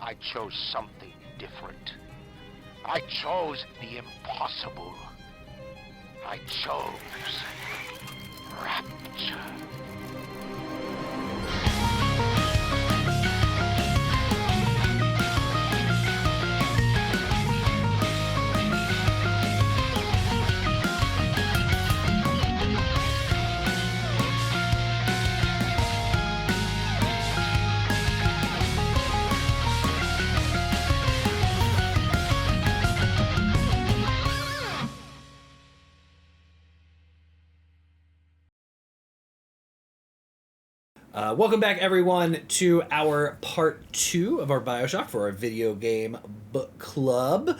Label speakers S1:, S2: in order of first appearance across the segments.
S1: I chose something different. I chose the impossible. I chose rapture.
S2: Welcome back, everyone, to our part 2 of our Bioshock for our video game book club.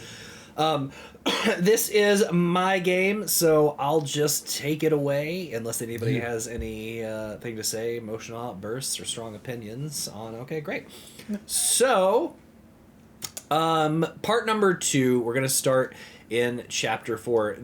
S2: This is my game, so I'll just take it away, unless anybody has any thing to say, emotional outbursts, or strong opinions on. Okay, great. So, part number 2, we're going to start in chapter 4.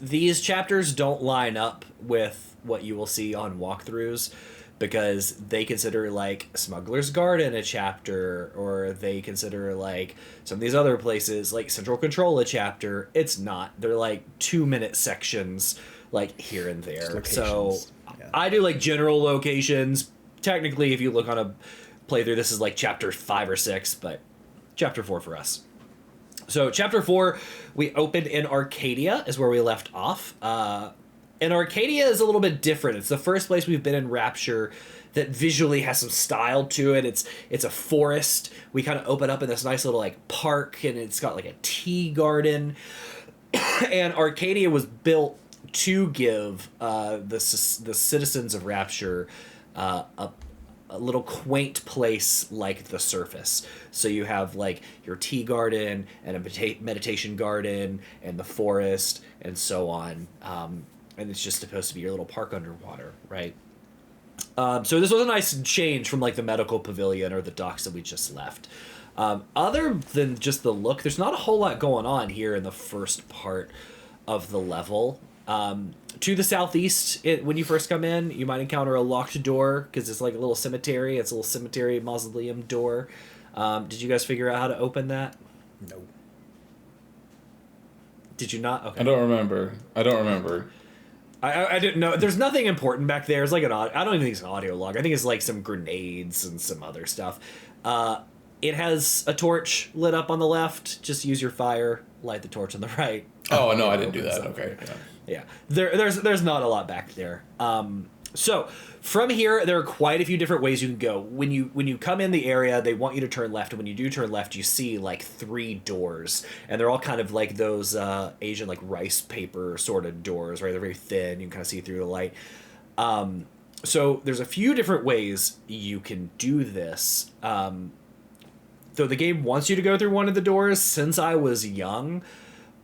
S2: These chapters don't line up with what you will see on walkthroughs, because they consider like Smuggler's Garden a chapter, or they consider like some of these other places like Central Control a chapter. It's not. They're like 2-minute sections like here and there. So yeah. I do like general locations. Technically, if you look on a playthrough, this is like chapter 5 or 6, but chapter 4 for us. So chapter 4, we opened in Arcadia is where we left off. And Arcadia is a little bit different. It's the first place we've been in Rapture that visually has some style to it. It's a forest. We kind of open up in this nice little like park, and it's got like a tea garden. And Arcadia was built to give the citizens of Rapture a little quaint place like the surface. So you have like your tea garden and a meditation garden and the forest and so on. And it's just supposed to be your little park underwater, right? So this was a nice change from like the medical pavilion or the docks that we just left. Other than just the look, there's not a whole lot going on here in the first part of the level. To the southeast, when you first come in, you might encounter a locked door because it's like a little cemetery. It's a little cemetery mausoleum door. Did you guys figure out how to open that?
S3: No.
S2: Did you not? Okay.
S4: I don't remember.
S2: I didn't know. There's nothing important back there. It's like I don't even think it's an audio log. I think it's like some grenades and some other stuff. It has a torch lit up on the left. Just use your fire. Light the torch on the right.
S4: Oh no, I didn't do that. Okay.
S2: Yeah. There's not a lot back there. So from here, there are quite a few different ways you can go. When you come in the area, they want you to turn left. And when you do turn left, you see like 3 doors, and they're all kind of like those Asian like rice paper sort of doors, right? They're very thin. You can kind of see through the light. So there's a few different ways you can do this. Though the game wants you to go through one of the doors, since I was young,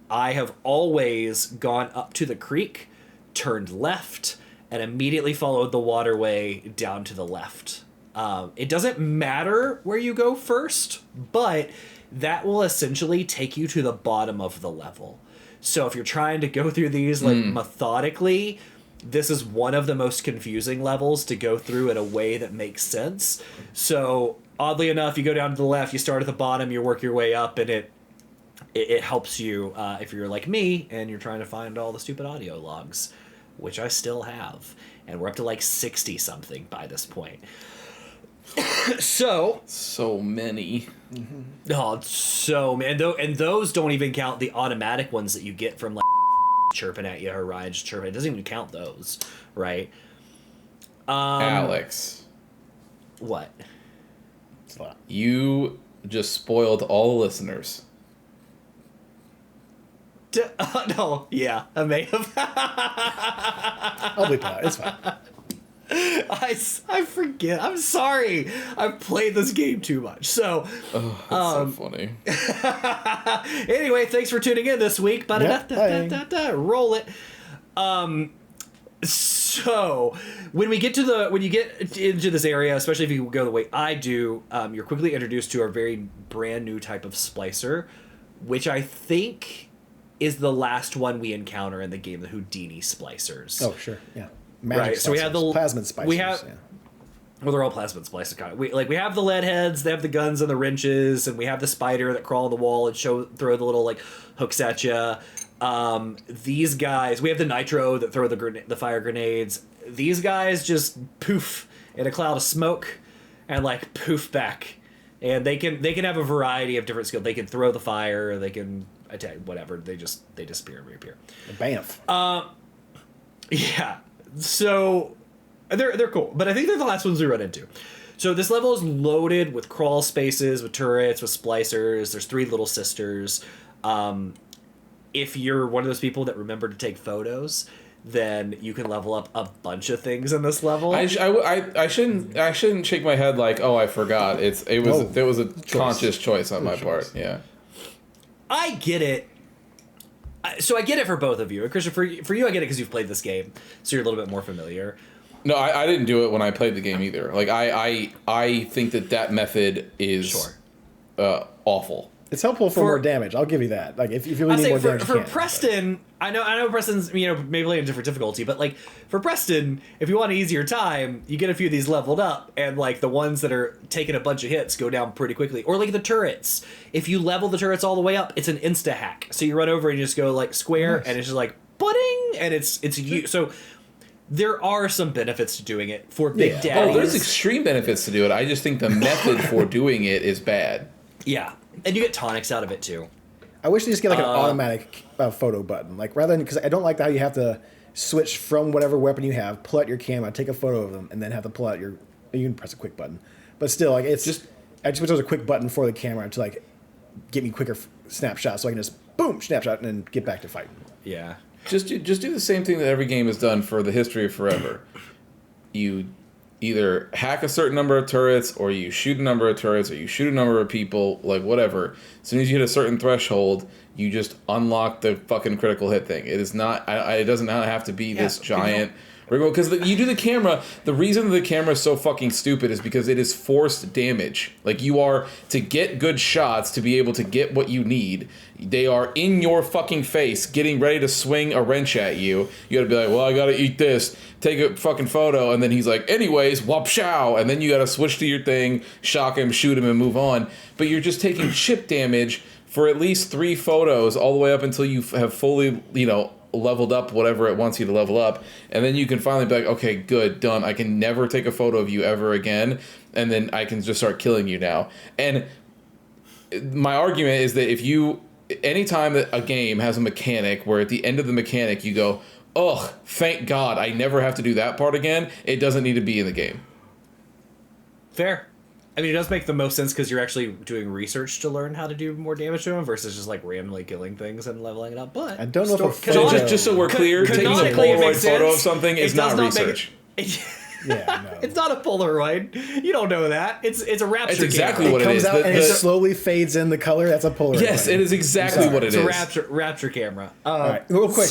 S2: I have always gone up to the creek, turned left, and immediately followed the waterway down to the left. It doesn't matter where you go first, but that will essentially take you to the bottom of the level. So if you're trying to go through these like methodically, this is one of the most confusing levels to go through in a way that makes sense. So oddly enough, you go down to the left, you start at the bottom, you work your way up, and it helps you if you're like me and you're trying to find all the stupid audio logs, which I still have. And we're up to like 60 something by this point. So
S4: many.
S2: Oh, so man, and those don't even count the automatic ones that you get from like chirping at you or Ryan just chirping. It doesn't even count those, right?
S4: Alex,
S2: what?
S4: You just spoiled all the listeners.
S2: No, yeah, I may have.
S3: I'll bleep it out. It's fine.
S2: I forget. I'm sorry. I've played this game too much. So,
S4: so funny.
S2: Anyway, thanks for tuning in this week. Roll it. So when you get into this area, especially if you go the way I do, you're quickly introduced to a very brand new type of splicer, which I think is the last one we encounter in the game, the Houdini splicers.
S3: Oh, sure. Yeah. Magic
S2: right.
S3: splicers.
S2: So we have the
S3: plasmid splicers.
S2: Well, they're all plasmid splices kind of. We have the lead heads, they have the guns and the wrenches, and we have the spider that crawl on the wall and throw the little like hooks at you. These guys, we have the nitro that throw the fire grenades. These guys just poof in a cloud of smoke and like poof back, and they can have a variety of different skills. They can throw the fire, they can attack, whatever. They disappear and reappear.
S3: Bamf.
S2: Yeah. So they're cool, but I think they're the last ones we run into. So this level is loaded with crawl spaces, with turrets, with splicers. There's 3 little sisters. If you're one of those people that remember to take photos, then you can level up a bunch of things in this level.
S4: I shouldn't shake my head like, oh, I forgot. There was a conscious choice on my part. Yeah.
S2: I get it. So I get it for both of you. And Christian, for you, I get it because you've played this game, so you're a little bit more familiar.
S4: No, I didn't do it when I played the game either. Like I think that method is awful.
S3: It's helpful for more damage. I'll give you that. Like if you really need more damage,
S2: for Preston, I know Preston's maybe playing a different difficulty, but like for Preston, if you want an easier time, you get a few of these leveled up, and like the ones that are taking a bunch of hits go down pretty quickly. Or like the turrets, if you level the turrets all the way up, it's an insta hack. So you run over and you just go like square, and it's just like pudding, and it's you. So there are some benefits to doing it for Big Daddy.
S4: Oh, there's extreme benefits to do it. I just think the method for doing it is bad.
S2: Yeah. And you get tonics out of it too.
S3: I wish they just get like an automatic photo button, like rather than, because I don't like how you have to switch from whatever weapon you have, pull out your camera, take a photo of them, and then have to pull out you can press a quick button, but still, like it's just I just wish there was a quick button for the camera to like get me quicker snapshots, so I can just boom snapshot and then get back to fighting.
S2: Yeah.
S4: Just do the same thing that every game has done for the history of forever. You either hack a certain number of turrets, or you shoot a number of turrets, or you shoot a number of people, like whatever. As soon as you hit a certain threshold, you just unlock the fucking critical hit thing. It is not. It doesn't have to be this giant. Because you do the camera. The reason the camera is so fucking stupid is because it is forced damage. Like you are to get good shots to be able to get what you need. They are in your fucking face, getting ready to swing a wrench at you. You gotta be like, well, I gotta eat this. Take a fucking photo, and then he's like, anyways, whop chow, and then you gotta switch to your thing, shock him, shoot him, and move on. But you're just taking chip damage for at least 3 photos, all the way up until you have fully, leveled up whatever it wants you to level up, and then you can finally be like, okay, good, done. I can never take a photo of you ever again, and then I can just start killing you now. And my argument is that anytime that a game has a mechanic where at the end of the mechanic you go, ugh, thank God I never have to do that part again, it doesn't need to be in the game.
S2: Fair. I mean, it does make the most sense because you're actually doing research to learn how to do more damage to them versus just like randomly killing things and leveling it up. But
S3: I don't know
S4: just so we're clear, taking a Polaroid photo of something is not research.
S3: Yeah, no.
S2: It's not a Polaroid. You don't know that. It's a rapture.
S4: It's exactly
S2: camera.
S4: what it is.
S3: It comes out and it slowly fades in the color. That's a Polaroid.
S4: Yes, it is exactly what it is.
S2: It's a rapture camera.
S3: All right, real quick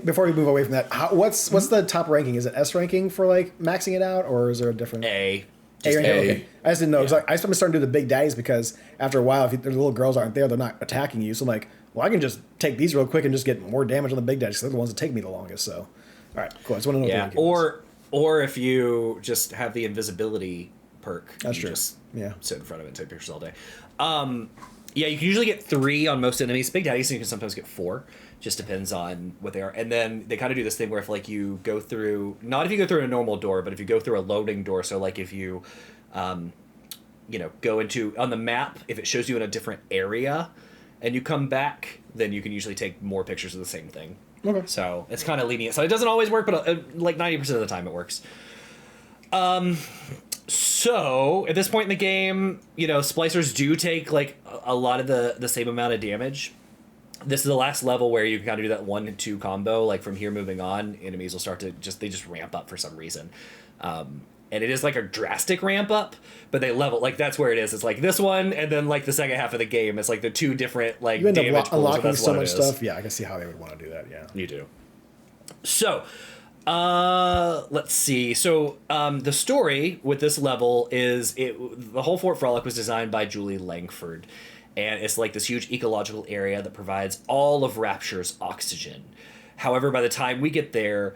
S3: before we move away from that, what's the top ranking? Is it S ranking for like maxing it out, or is there a different
S2: A?
S3: A ranking? Okay. I just didn't know. Yeah. I started to do the big daddies because after a while, if the little girls aren't there, they're not attacking you. So I'm like, well, I can just take these real quick and just get more damage on the big daddies because they're the ones that take me the longest. So, all right, cool. I just want to know.
S2: Yeah, or if you just have the invisibility perk,
S3: that's true.
S2: Just
S3: sit
S2: in front of it and take pictures all day. Yeah, you can usually get 3 on most enemies. Big daddies, you can sometimes get 4. Just depends on what they are. And then they kind of do this thing where if like you go through, not if you go through a normal door, but if you go through a loading door. So like if you, go into on the map, if it shows you in a different area, and you come back, then you can usually take more pictures of the same thing.
S3: Okay.
S2: So it's kind of lenient. So it doesn't always work, but like 90% of the time it works. So at this point in the game, splicers do take like a lot of the same amount of damage. This is the last level where you can kind of do that 1 and 2 combo. Like from here moving on, enemies will start to just ramp up for some reason. And it is like a drastic ramp up, but they level, like that's where it is. It's like this one, and then like the second half of the game, it's like the 2 different like
S3: you end
S2: damage
S3: up unlocking
S2: pools,
S3: so much stuff. Yeah, I can see how they would want to do that. Yeah,
S2: you do. So, let's see. So, the story with this level is the whole Fort Frolic was designed by Julie Langford, and it's like this huge ecological area that provides all of Rapture's oxygen. However, by the time we get there,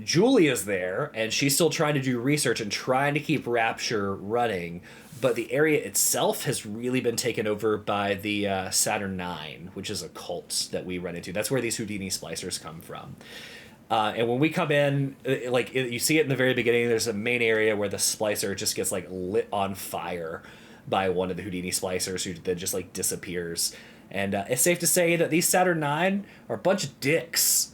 S2: Julie is there, and she's still trying to do research and trying to keep Rapture running, but the area itself has really been taken over by the Saturn 9, which is a cult that we run into. That's where these Houdini splicers come from. And when we come in, you see it in the very beginning, there's a main area where the splicer just gets, like, lit on fire by one of the Houdini splicers, who then just, like, disappears. And it's safe to say that these Saturn 9 are a bunch of dicks.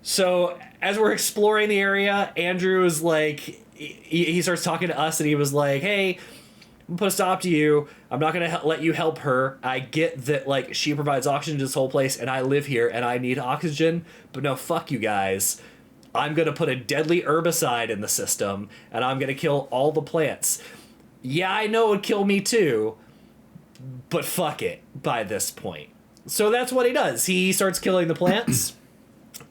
S2: So as we're exploring the area, Andrew is like, he starts talking to us, and he was like, hey, I'm gonna put a stop to you. I'm not gonna let you help her. I get that, like, she provides oxygen to this whole place, and I live here, and I need oxygen, but no, fuck you guys. I'm gonna put a deadly herbicide in the system, and I'm gonna kill all the plants. Yeah, I know it would kill me too, but fuck it by this point. So that's what he does. He starts killing the plants.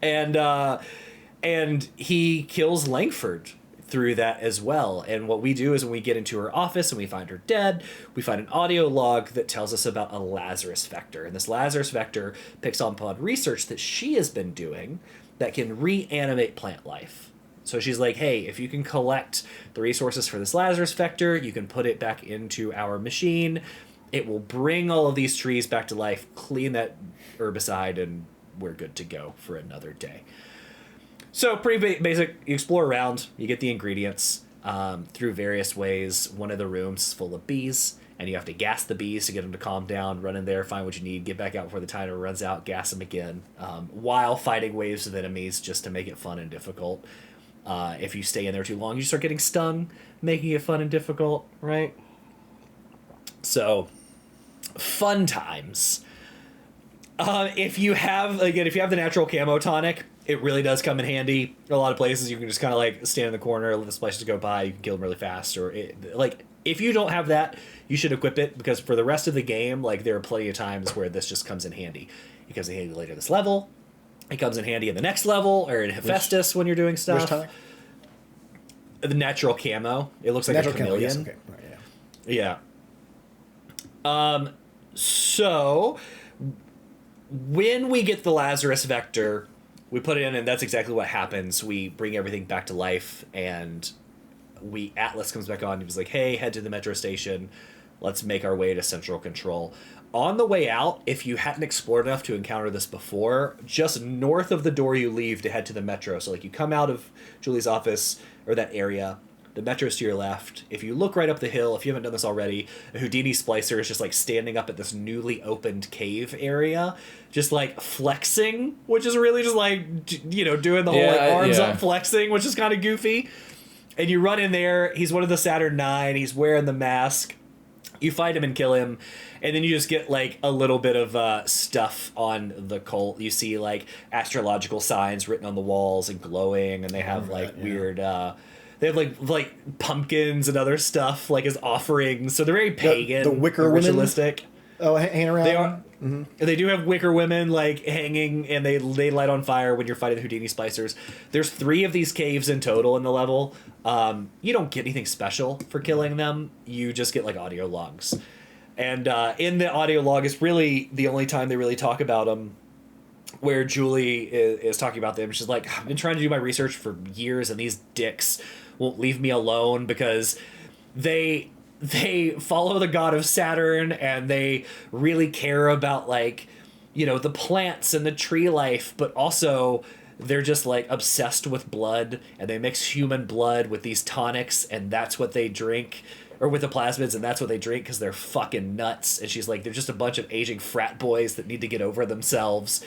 S2: And he kills Langford through that as well. And what we do is, when we get into her office and we find her dead, we find an audio log that tells us about a Lazarus vector. And this Lazarus vector picks up on research that she has been doing that can reanimate plant life. So she's like, hey, if you can collect the resources for this Lazarus vector, you can put it back into our machine. It will bring all of these trees back to life, clean that herbicide, and we're good to go for another day. So pretty basic. You explore around, you get the ingredients through various ways. One of the rooms is full of bees, and you have to gas the bees to get them to calm down. Run in there, find what you need, get back out before the timer runs out, gas them again, while fighting waves of enemies, just to make it fun and difficult. If you stay in there too long, you start getting stung, making it fun and difficult, right? So, fun times. If you have the natural camo tonic, it really does come in handy. A lot of places you can just kind of, like, stand in the corner, let the splicers go by, you can kill them really fast. Or if you don't have that, you should equip it, because for the rest of the game, like, there are plenty of times where this just comes in handy. It comes in handy later this level. It comes in handy in the next level, or in Hephaestus when you're doing stuff.
S3: Which tonic?
S2: The natural camo. It looks like natural a chameleon.
S3: Camo, yes, okay. Right,
S2: yeah. So when we get the Lazarus vector, we put it in, and that's exactly what happens. We bring everything back to life, and Atlas comes back on, and he's like, hey, head to the metro station. Let's make our way to Central Control. On the way out, if you hadn't explored enough to encounter this before, just north of the door you leave to head to the metro. So, like, you come out of Julie's office, or that area, the metro's to your left. If you look right up the hill, if you haven't done this already, a Houdini splicer is just, like, standing up at this newly opened cave area, just, like, flexing, which is really just, like, you know, doing the whole, like, arms up flexing, which is kind of goofy. And you run in there. He's one of the Saturn 9. He's wearing the mask. You fight him and kill him, and then you just get, like, a little bit of stuff on the cult. You see, like, astrological signs written on the walls and glowing, and they have, like, weird... They have, like pumpkins and other stuff, like, as offerings. So they're very pagan,
S3: the wicker
S2: ritualistic.
S3: Women? Oh, hanging around?
S2: They are.
S3: Mm-hmm.
S2: They do have wicker women, like, hanging, and they light on fire when you're fighting the Houdini splicers. There's 3 of these caves in total in the level. You don't get anything special for killing them. You just get, like, audio logs. And in the audio log is really the only time they really talk about them, where Julie is talking about them. She's like, I've been trying to do my research for years, and these dicks won't leave me alone, because they follow the god of Saturn, and they really care about, like, you know, the plants and the tree life, but also they're just, like, obsessed with blood, and they mix human blood with these tonics, and that's what they drink, or with the plasmids, and that's what they drink, because they're fucking nuts. And she's like, they're just a bunch of aging frat boys that need to get over themselves.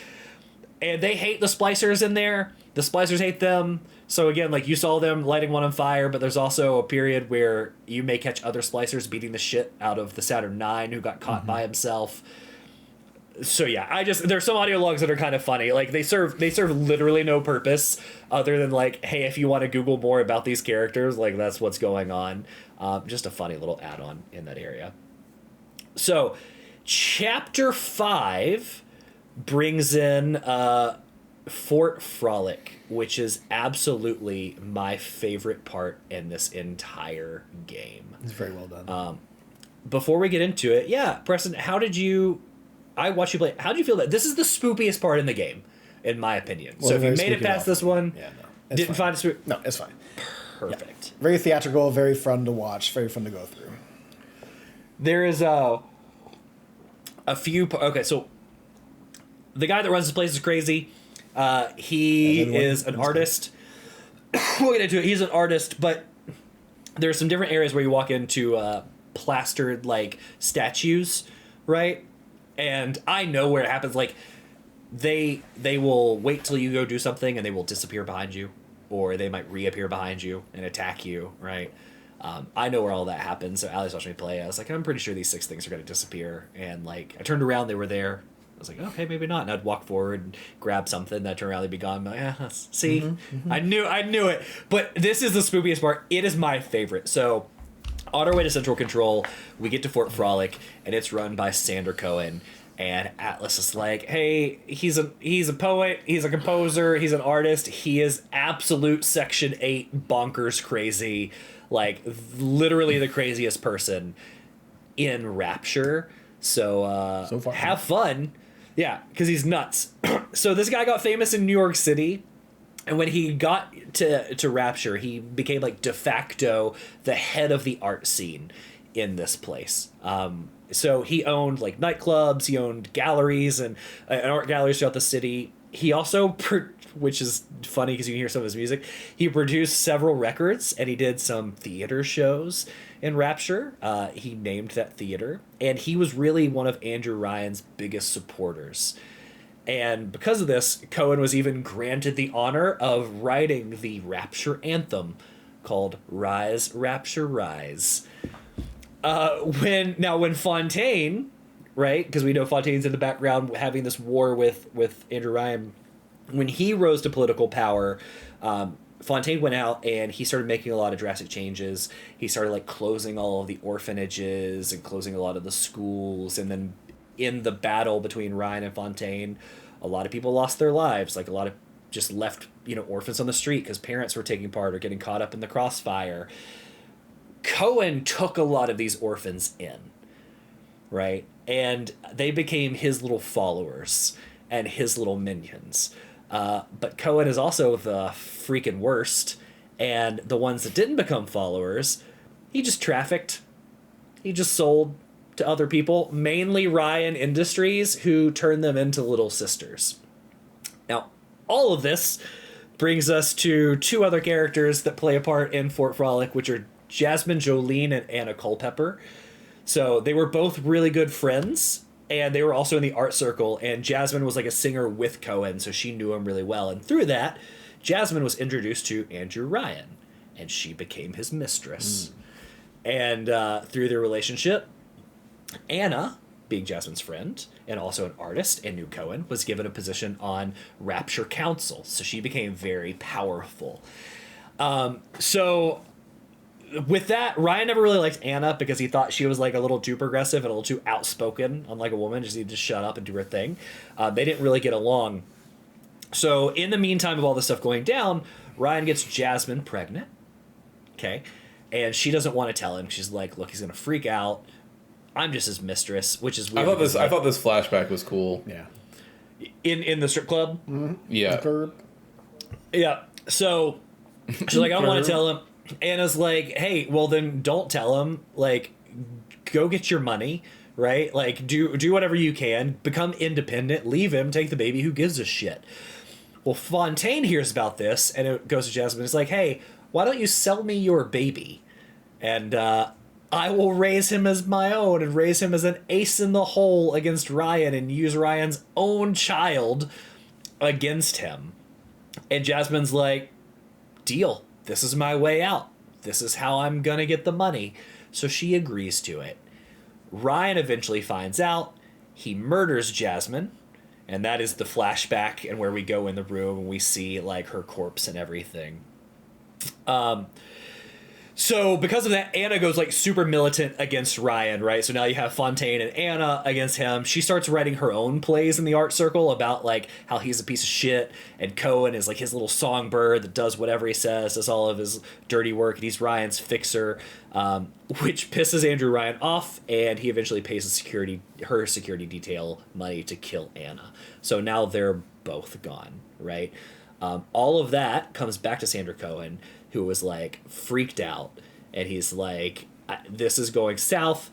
S2: And they hate the splicers in there. The splicers hate them. So again, like, you saw them lighting one on fire, but there's also a period where you may catch other splicers beating the shit out of the Saturn 9 who got caught by himself. So yeah, there's some audio logs that are kind of funny. Like, they serve literally no purpose other than, like, hey, if you want to Google more about these characters, like, that's what's going on. Just a funny little add-on in that area. So, Chapter 5 brings in Fort Frolic, which is absolutely my favorite part in this entire game.
S3: It's very well done.
S2: Before we get into it, Preston, I watched you play. How did you feel that this is the spookiest part in the game? in my opinion.
S3: Well,
S2: so if you
S3: very
S2: made it
S3: spooky
S2: past this one,
S3: Yeah, no. It's
S2: didn't
S3: fine.
S2: find it spooky,
S3: No, it's fine.
S2: perfect.
S3: Very theatrical, very fun to watch, very fun to go through.
S2: There is a few. Okay, so the guy that runs this place is crazy. He is an artist. We'll get into it. He's an artist, but there's some different areas where you walk into plastered like statues, right? And I know where it happens. Like they will wait till you go do something, and they will disappear behind you, or they might reappear behind you and attack you, right? I know where all that happens. So Ali's watching me play. I was like, I'm pretty sure these 6 things are going to disappear. And like, I turned around, they were there. I was like, okay, maybe not. And I'd walk forward and grab something. That turn around, they'd be gone. I'm like, yeah, see, I knew it. But this is the spookiest part. It is my favorite. So on our way to Central Control, we get to Fort Frolic, and it's run by Sander Cohen. And Atlas is like, hey, he's a poet, he's a composer, he's an artist. He is absolute Section 8 bonkers crazy. Like, literally the craziest person in Rapture. So,
S3: So far.
S2: have fun. Yeah, because he's nuts. So this guy got famous in New York City. And when he got to Rapture, he became, like, de facto the head of the art scene in this place. So he owned, like, nightclubs, he owned galleries and art galleries throughout the city. He also, which is funny because you can hear some of his music, he produced several records, and he did some theater shows in Rapture. He named that theater, and he was really one of Andrew Ryan's biggest supporters. And because of this, Cohen was even granted the honor of writing the Rapture anthem called Rise, Rapture, Rise. When Fontaine, right, because we know Fontaine's in the background having this war with Andrew Ryan, when he rose to political power, Fontaine went out and he started making a lot of drastic changes. He started like closing all of the orphanages and closing a lot of the schools. And then in the battle between Ryan and Fontaine, a lot of people lost their lives. Like a lot of just left, orphans on the street because parents were taking part or getting caught up in the crossfire. Cohen took a lot of these orphans in, right? And they became his little followers and his little minions. But Cohen is also the freaking worst. And the ones that didn't become followers, he just trafficked. He just sold to other people, mainly Ryan Industries, who turned them into little sisters. Now, all of this brings us to 2 other characters that play a part in Fort Frolic, which are Jasmine Jolene and Anna Culpepper. So they were both really good friends, and they were also in the art circle, and Jasmine was like a singer with Cohen, so she knew him really well. And through that, Jasmine was introduced to Andrew Ryan, and she became his mistress. And through their relationship, Anna, being Jasmine's friend and also an artist and knew Cohen, was given a position on Rapture Council, so she became very powerful. So with that, Ryan never really liked Anna because he thought she was like a little too progressive and a little too outspoken, unlike a woman. Just needed to shut up and do her thing. They didn't really get along. So in the meantime of all this stuff going down, Ryan gets Jasmine pregnant. Okay. And she doesn't want to tell him. She's like, look, he's going to freak out. I'm just his mistress, which is weird.
S4: I thought this flashback was cool.
S3: Yeah.
S2: In the strip club?
S3: Mm-hmm.
S4: Yeah.
S2: Yeah. So she's like, I don't want to tell him. Anna's like, hey, well then don't tell him. Like, go get your money, right? Like, do whatever you can. Become independent. Leave him. Take the baby. Who gives a shit? Well, Fontaine hears about this, and it goes to Jasmine. It's like, hey, why don't you sell me your baby? And I will raise him as my own and raise him as an ace in the hole against Ryan and use Ryan's own child against him. And Jasmine's like, deal. This is my way out. This is how I'm going to get the money. So she agrees to it. Ryan eventually finds out. He murders Jasmine. And that is the flashback and where we go in the room and we see like her corpse and everything. So because of that, Anna goes like super militant against Ryan, right? So now you have Fontaine and Anna against him. She starts writing her own plays in the art circle about like how he's a piece of shit, and Cohen is like his little songbird that does whatever he says, does all of his dirty work, and he's Ryan's fixer, which pisses Andrew Ryan off, and he eventually pays her security detail money to kill Anna. So now they're both gone, right? All of that comes back to Sandra Cohen, who was like freaked out, and he's like, this is going south.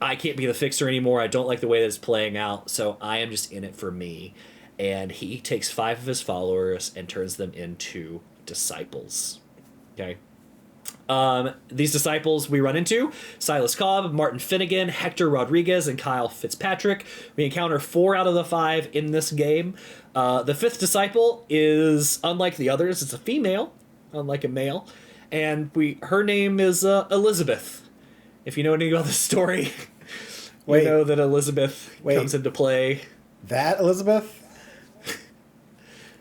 S2: I can't be the fixer anymore. I don't like the way that it's playing out, so I am just in it for me. And he takes 5 of his followers and turns them into disciples. Okay. These disciples we run into: Silas Cobb, Martin Finnegan, Hector Rodriguez, and Kyle Fitzpatrick. We encounter 4 out of the 5 in this game. The 5th disciple is unlike the others. It's a female, unlike a male, and her name is Elizabeth. If you know anything about the story, we know that Elizabeth comes into play.
S3: That Elizabeth?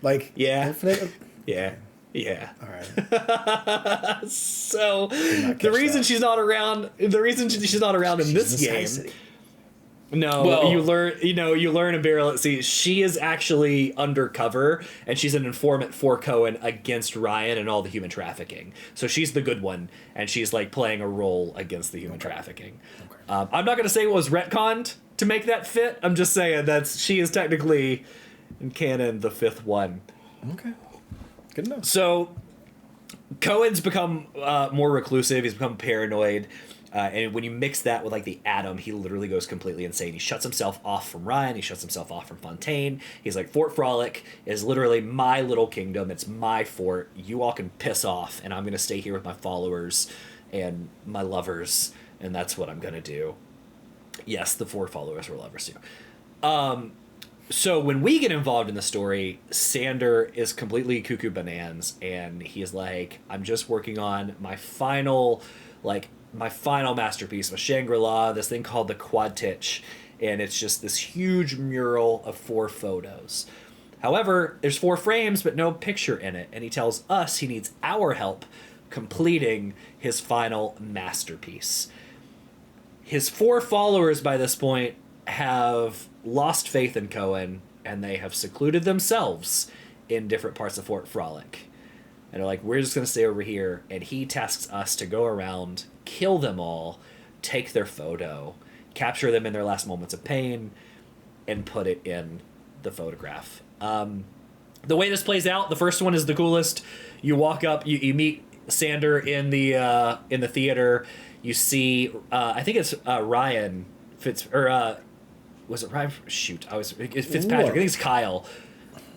S3: Like,
S2: yeah,
S3: infinite?
S2: yeah. All
S3: right.
S2: So the reason she's not around in this game. No, well, you learn in Barrel at Sea, she is actually undercover, and she's an informant for Cohen against Ryan and all the human trafficking. So she's the good one, and she's like playing a role against the human trafficking. Okay. I'm not going to say it was retconned to make that fit. I'm just saying she is technically in canon the 5th one.
S3: Okay. Good enough.
S2: So Cohen's become more reclusive. He's become paranoid. And when you mix that with like the Atom, he literally goes completely insane. He shuts himself off from Ryan. He shuts himself off from Fontaine. He's like, Fort Frolic is literally my little kingdom. It's my fort. You all can piss off, and I'm going to stay here with my followers and my lovers, and that's what I'm going to do. Yes, the 4 followers were lovers too. So when we get involved in the story, Sander is completely cuckoo bananas, and he's like, I'm just working on my final masterpiece, my Shangri-La, this thing called the Quadtitch, and it's just this huge mural of 4 photos. However, there's 4 frames, but no picture in it, and he tells us he needs our help completing his final masterpiece. His 4 followers by this point have lost faith in Cohen, and they have secluded themselves in different parts of Fort Frolic. And they're like, we're just going to stay over here. And he tasks us to go around, kill them all, take their photo, capture them in their last moments of pain, and put it in the photograph. The way this plays out, the first one is the coolest. You walk up, you meet Sander in the theater. You see, I think it's Ryan was it Ryan? Shoot, it's Fitzpatrick. I think it's Kyle,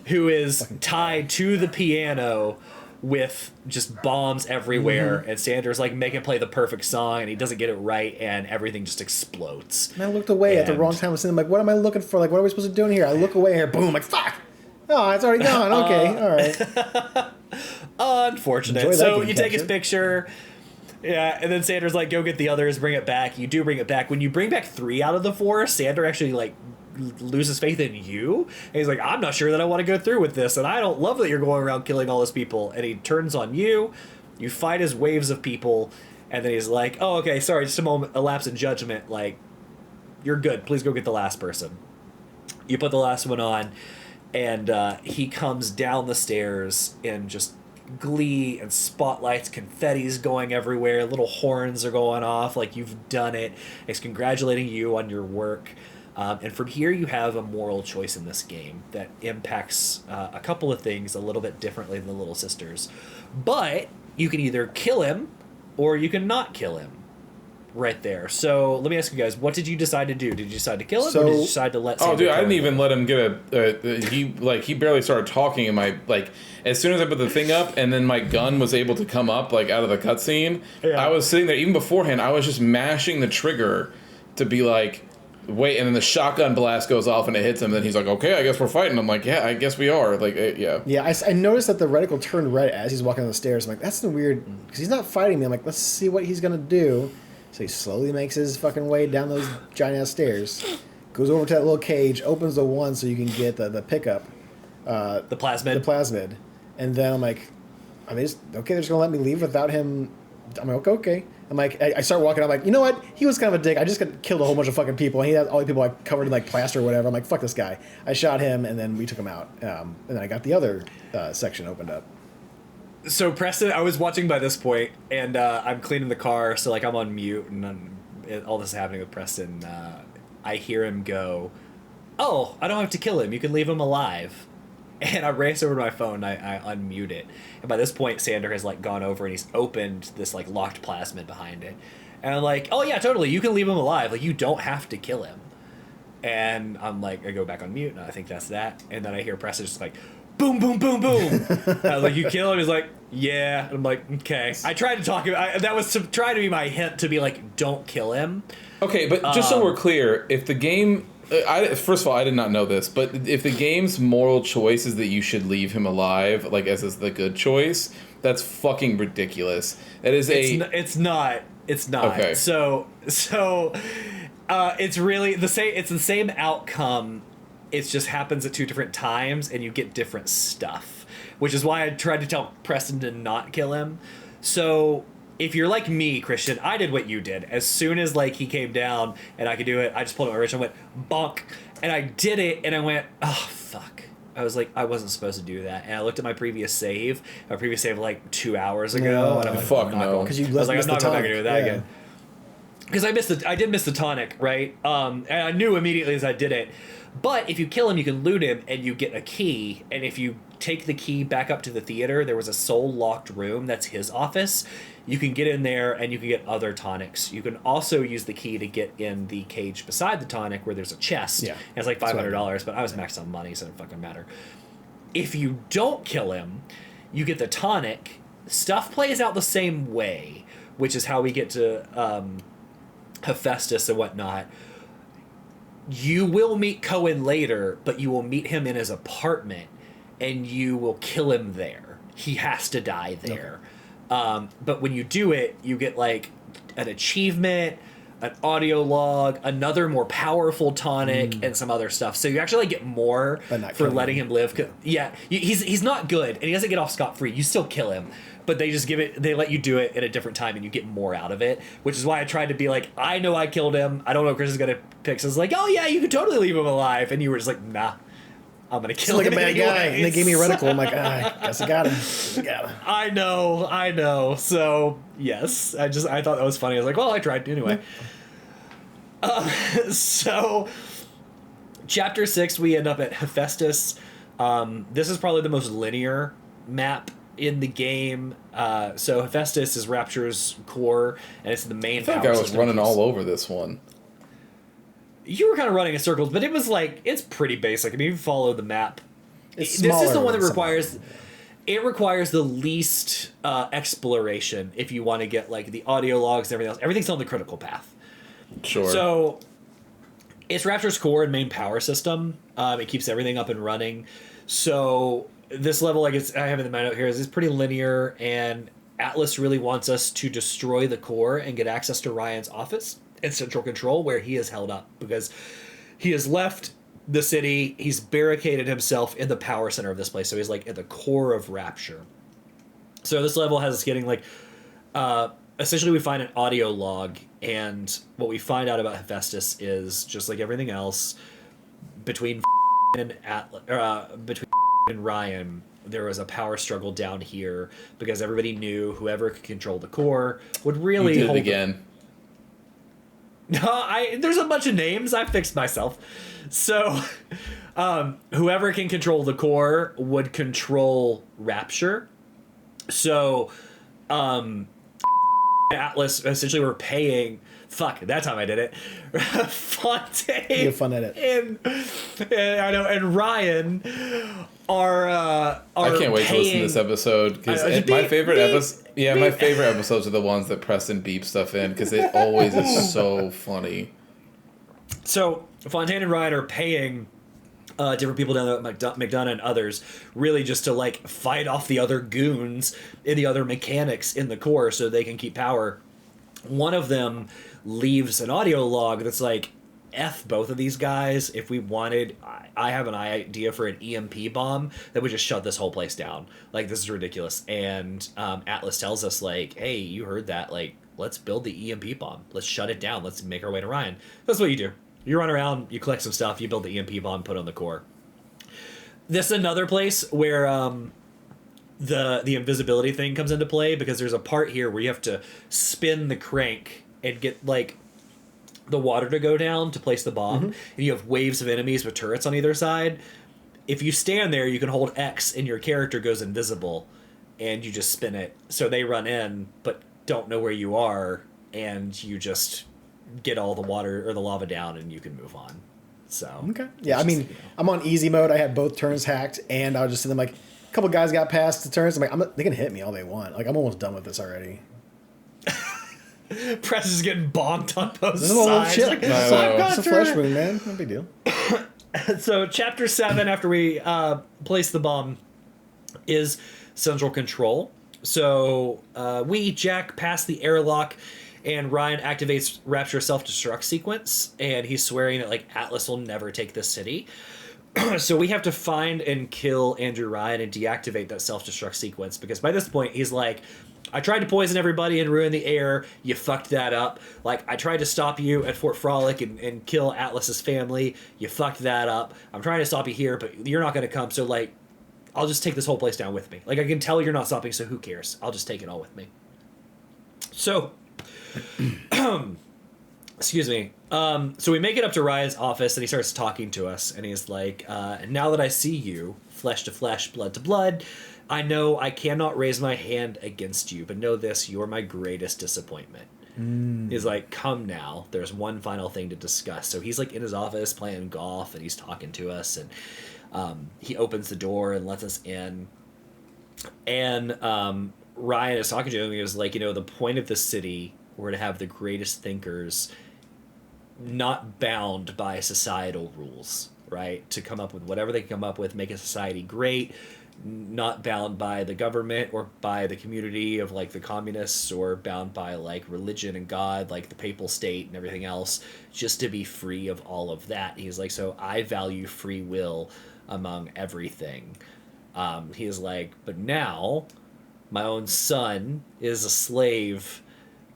S2: who is tied to the piano with just bombs everywhere, and Sander's like making play the perfect song, and he doesn't get it right, and everything just explodes.
S3: And I looked away at the wrong time. I'm like, what am I looking for? Like, what are we supposed to do in here? I look away here, boom, like, fuck! Oh, it's already gone. Okay, all right.
S2: Unfortunate. So you take his picture, yeah, and then Sander's like, go get the others, bring it back. You do bring it back. When you bring back 3 out of the 4, Sander actually like loses faith in you, and he's like, I'm not sure that I want to go through with this, and I don't love that you're going around killing all those people. And he turns on you. You fight his waves of people, and then he's like, oh, okay, sorry, just a moment, a lapse in judgment, like, you're good, please go get the last person. You put the last one on, and he comes down the stairs in just glee and spotlights, confetti's going everywhere, little horns are going off, like, you've done it. He's congratulating you on your work. And from here, you have a moral choice in this game that impacts a couple of things a little bit differently than the Little Sisters. But you can either kill him or you can not kill him right there. So let me ask you guys, what did you decide to do? Did you decide to kill him, or did you decide to let Sander
S4: I didn't even let him get he barely started talking, and as soon as I put the thing up and then my gun was able to come up like out of the cutscene, I was sitting there, even beforehand, I was just mashing the trigger to be like, wait, and then the shotgun blast goes off and it hits him, and then he's like, okay, I guess we're fighting. I'm like, yeah, I guess we are. Like, yeah.
S3: Yeah, I noticed that the reticle turned red as he's walking down the stairs. I'm like, that's the weird, because he's not fighting me. I'm like, let's see what he's going to do. So he slowly makes his fucking way down those giant-ass stairs, goes over to that little cage, opens the one so you can get the pickup.
S2: The plasmid.
S3: The plasmid. And then I'm like, they're just going to let me leave without him I'm like, okay. I'm like, I start walking. I'm like, you know what? He was kind of a dick. I just killed a whole bunch of fucking people. And he had all the people like covered in like plaster or whatever. I'm like, fuck this guy. I shot him, and then we took him out. And then I got the other section opened up.
S2: So Preston, I was watching by this point, and I'm cleaning the car, so like I'm on mute, and all this is happening with Preston. I hear him go, "Oh, I don't have to kill him. You can leave him alive." And I race over to my phone, I unmute it. And by this point, Sander has like gone over and he's opened this like locked plasmid behind it. And I'm like, oh yeah, totally, you can leave him alive. Like, you don't have to kill him. And I'm like, I go back on mute, and I think that's that. And then I hear Preston just like, boom, boom, boom, boom. And I was like, you kill him? He's like, yeah. And I'm like, okay. I tried to talk about, that was to try to be my hint to be like, don't kill him.
S4: Okay, but just so we're clear, if the game... first of all, I did not know this, but if the game's moral choice is that you should leave him alive, like as is the good choice, that's fucking ridiculous. That is
S2: It's not.
S4: Okay.
S2: So it's really the same. It's the same outcome. It just happens at two different times, and you get different stuff, which is why I tried to tell Preston to not kill him. So if you're like me, Christian, I did what you did. As soon as like he came down and I could do it, I just pulled out my wrist and went bonk, and I did it, and I went, oh fuck. I was like, I wasn't supposed to do that, and I looked at my previous save like 2 hours ago, and I'm like,
S4: fuck no,
S3: because you
S2: I was like, I'm
S3: missed
S2: not
S3: the
S2: going back
S3: tonic.
S2: and do that again. Because I did miss the tonic, right? And I knew immediately as I did it. But if you kill him, you can loot him, and you get a key. And if you take the key back up to the theater, there was a soul-locked room. That's his office. You can get in there, and you can get other tonics. You can also use the key to get in the cage beside the tonic, where there's a chest.
S3: Yeah.
S2: And it's like $500, but I was maxed on money, so it didn't fucking matter. If you don't kill him, you get the tonic. Stuff plays out the same way, which is how we get to Hephaestus and whatnot. You will meet Cohen later, but you will meet him in his apartment, and you will kill him there. He has to die there. But when you do it, you get like an achievement, an audio log, another more powerful tonic, and some other stuff. So you actually like, get more for letting him live. Yeah, he's not good, and he doesn't get off scot-free. You still kill him. But they just they let you do it at a different time, and you get more out of it, which is why I tried to be like, I know I killed him. I don't know if Chris is going to pick. So it's like, oh yeah, you could totally leave him alive. And you were just like, nah, I'm going to kill him.
S3: Like a bad
S2: anyway.
S3: guy. And they gave me a reticle. I'm like, I guess I got him.
S2: I know. So yes, I thought that was funny. I was like, well, I tried anyway. So chapter 6, we end up at Hephaestus. This is probably the most linear map in the game. So Hephaestus is Rapture's core, and it's the main power
S4: I think I was
S2: system.
S4: running all over this one.
S2: You were kind of running in circles, but it was like, it's pretty basic. I mean, you follow the map.
S3: It's
S2: This is the
S3: smaller
S2: one that
S3: than
S2: requires... It requires the least exploration if you want to get like the audio logs and everything else. Everything's on the critical path.
S4: Sure.
S2: So it's Rapture's core and main power system. It keeps everything up and running. So this level, like I have in my note here, is pretty linear, and Atlas really wants us to destroy the core and get access to Ryan's office and central control, where he is held up, because he has left the city. He's barricaded himself in the power center of this place, so he's like at the core of Rapture. So this level has us getting like essentially we find an audio log, and what we find out about Hephaestus is just like everything else, between and Ryan, there was a power struggle down here, because everybody knew whoever could control the core would really
S4: you did
S2: hold
S4: it again.
S2: No, there's a bunch of names. I fixed myself. So, whoever can control the core would control Rapture. So, Atlas essentially were paying. Fuck, that time I did it. Fontaine.
S3: You have fun at it.
S2: And I know, and Ryan are
S4: I can't wait to listen to this episode, because my favorite episode. Yeah, my favorite episodes are the ones that Preston beeps stuff in, because it always is so funny.
S2: So Fontaine and Ryan are paying different people down there at McDonough and others, really just to like fight off the other goons and the other mechanics in the core, so they can keep power. One of them leaves an audio log that's like, F both of these guys. If we wanted, I have an idea for an EMP bomb that would just shut this whole place down. Like, this is ridiculous. And Atlas tells us, like, hey, you heard that. Like, let's build the EMP bomb. Let's shut it down. Let's make our way to Ryan. That's what you do. You run around, you collect some stuff, you build the EMP bomb, put it on the core. This is another place where the invisibility thing comes into play, because there's a part here where you have to spin the crank and get, like, the water to go down to place the bomb, and you have waves of enemies with turrets on either side. If you stand there, you can hold X and your character goes invisible, and you just spin it. So they run in, but don't know where you are, and you just get all the water or the lava down, and you can move on. So
S3: okay, yeah, I mean, I'm on easy mode. I had both turns hacked, and I was just sitting like, a couple guys got past the turns. I'm like, they can hit me all they want. Like, I'm almost done with this already.
S2: Press is getting bonked on both
S3: This is a little
S2: sides.
S3: shit.
S2: Like,
S3: It's a flesh wound, man. No big deal.
S2: So chapter 7, after we place the bomb, is central control. So Jack, pass the airlock, and Ryan activates Rapture self-destruct sequence, and he's swearing that, like, Atlas will never take this city. So we have to find and kill Andrew Ryan and deactivate that self-destruct sequence, because by this point he's like, I tried to poison everybody and ruin the air. You fucked that up. Like, I tried to stop you at Fort Frolic and kill Atlas's family. You fucked that up. I'm trying to stop you here, but you're not going to come. So, like, I'll just take this whole place down with me. Like, I can tell you're not stopping, so who cares? I'll just take it all with me. So, excuse me. So we make it up to Ryan's office, and he starts talking to us, and he's like, now that I see you, flesh to flesh, blood to blood, I know I cannot raise my hand against you, but know this, you're my greatest disappointment. He's like, come now, there's one final thing to discuss. So he's, like, in his office playing golf, and he's talking to us, and he opens the door and lets us in. And Ryan is talking to him, and he was like, the point of the city were to have the greatest thinkers not bound by societal rules, right? To come up with whatever they can come up with, make a society great, not bound by the government or by the community of, like, the communists, or bound by, like, religion and God, like the papal state and everything else, just to be free of all of that. He's like, so I value free will among everything. He's like, but now my own son is a slave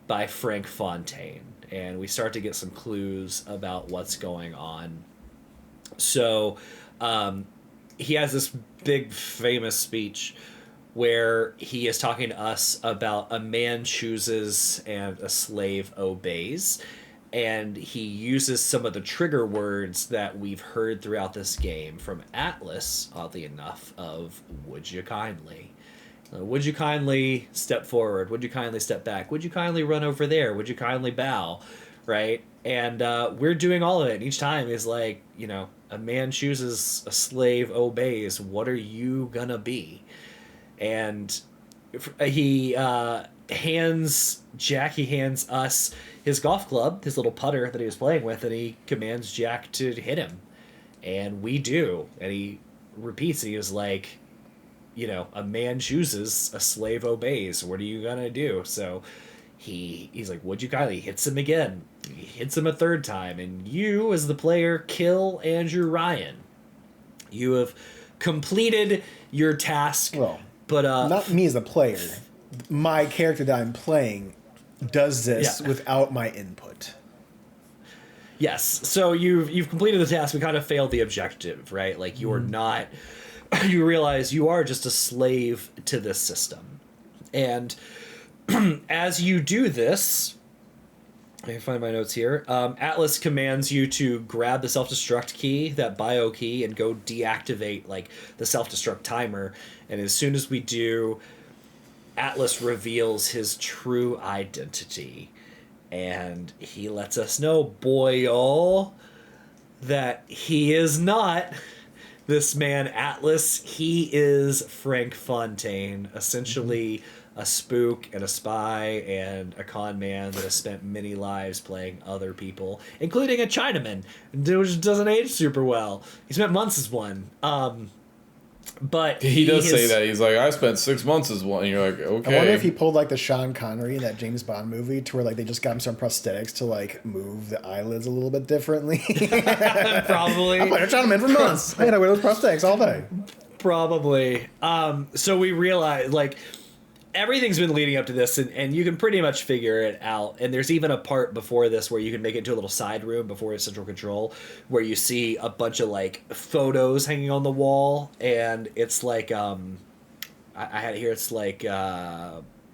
S2: by Frank Fontaine. And we start to get some clues about what's going on. So he has this big famous speech where he is talking to us about a man chooses and a slave obeys. And he uses some of the trigger words that we've heard throughout this game from Atlas, oddly enough, of would you kindly? Would you kindly step forward? Would you kindly step back? Would you kindly run over there? Would you kindly bow? Right? And we're doing all of it. And each time is like, a man chooses, a slave obeys. What are you gonna be? And he hands us his golf club, his little putter that he was playing with, and he commands Jack to hit him. And we do. And he repeats, and he was like, a man chooses, a slave obeys. What are you gonna do? So he's like, would you kindly? He hits him again. He hits him a third time, and you, as the player, kill Andrew Ryan. You have completed your task.
S3: Well,
S2: but
S3: not me as a player. My character that I'm playing does this without my input.
S2: Yes. So you've completed the task. We kind of failed the objective, right? Like, you are not. You realize you are just a slave to this system. And as you do this, I can find my notes here. Atlas commands you to grab the self-destruct key, that bio key, and go deactivate, like, the self-destruct timer. And as soon as we do, Atlas reveals his true identity. And he lets us know, boy-o, that he is not this man Atlas. He is Frank Fontaine, essentially a spook and a spy and a con man that has spent many lives playing other people, including a Chinaman, which doesn't age super well. He spent months as one. But
S4: He does
S2: has-
S4: say that. He's like, I spent 6 months as one. And you're like, okay.
S3: I wonder if he pulled like the Sean Connery in that James Bond movie, to where like they just got him some prosthetics to like move the eyelids a little bit differently.
S2: Probably.
S3: I'm like, I'm trying to man for months. I gotta wear those prosthetics all day.
S2: Probably. So we realize, like, everything's been leading up to this, and you can pretty much figure it out. And there's even a part before this where you can make it into a little side room before it's central control, where you see a bunch of, like, photos hanging on the wall, and it's like, I had it here, it's like,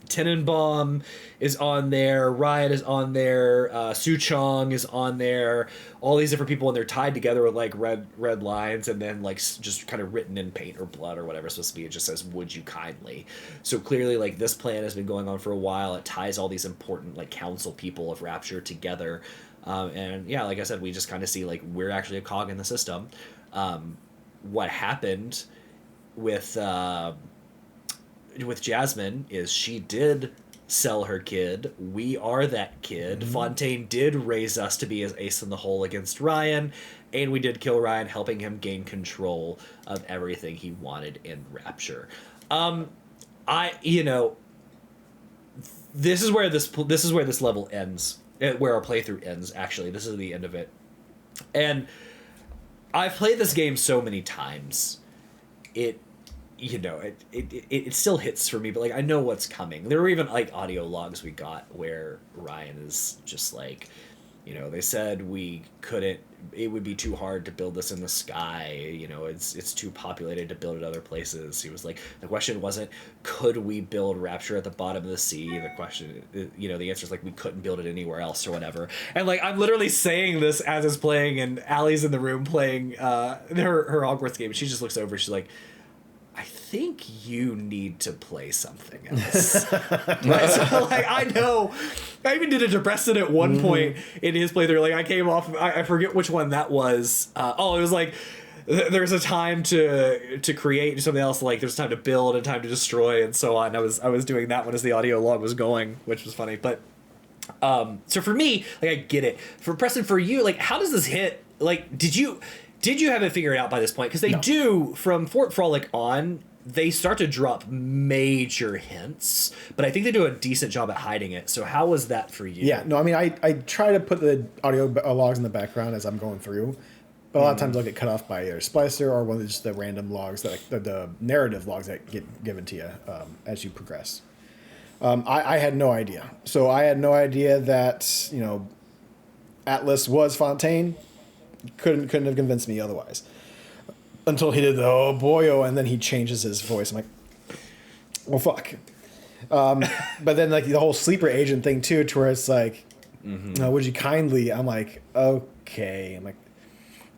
S2: Tenenbaum is on there, Riot is on there, Su Chong is on there, all these different people, and they're tied together with like red lines, and then like just kind of written in paint or blood or whatever it's supposed to be. It just says, "Would you kindly?" So clearly, like, this plan has been going on for a while. It ties all these important like council people of Rapture together, and yeah, like I said, we just kind of see like we're actually a cog in the system. What happened with Jasmine is she did sell her kid. We are that kid.
S3: Mm-hmm.
S2: Fontaine did raise us to be his ace in the hole against Ryan, and we did kill Ryan, helping him gain control of everything he wanted in Rapture. This is where this level ends, where our playthrough ends. Actually, this is the end of it, and I've played this game so many times. It still hits for me, but like I know what's coming. There were even like audio logs we got where Ryan is just like, they said it would be too hard to build this in the sky, it's too populated to build at other places. He was like, the question wasn't could we build Rapture at the bottom of the sea, the question, the answer is like we couldn't build it anywhere else or whatever. And like I'm literally saying this as it's playing, and Allie's in the room playing her Hogwarts game, and she just looks over, she's like, I think you need to play something else. Right? So, like, I know. I even did a depressant at one point in his playthrough. Like, I came off. I forget which one that was. It was like there's a time to create something else. Like there's a time to build and time to destroy and so on. I was doing that one as the audio log was going, which was funny. But so for me, like, I get it. For Preston, for you, like, how does this hit? Like, did you have it figured out by this point? Because they do, from Fort Frolic on, they start to drop major hints, but I think they do a decent job at hiding it. So how was that for you?
S3: Yeah, no, I mean, I try to put the audio logs in the background as I'm going through, but a lot of times I'll get cut off by either Splicer or one of just the random logs, the narrative logs that get given to you as you progress. I had no idea. So I had no idea that, Atlas was Fontaine. Couldn't have convinced me otherwise until he did the oh boyo, and then he changes his voice. I'm like, well, fuck. But then like the whole sleeper agent thing too, to where it's like, would you kindly? I'm like, okay. I'm like,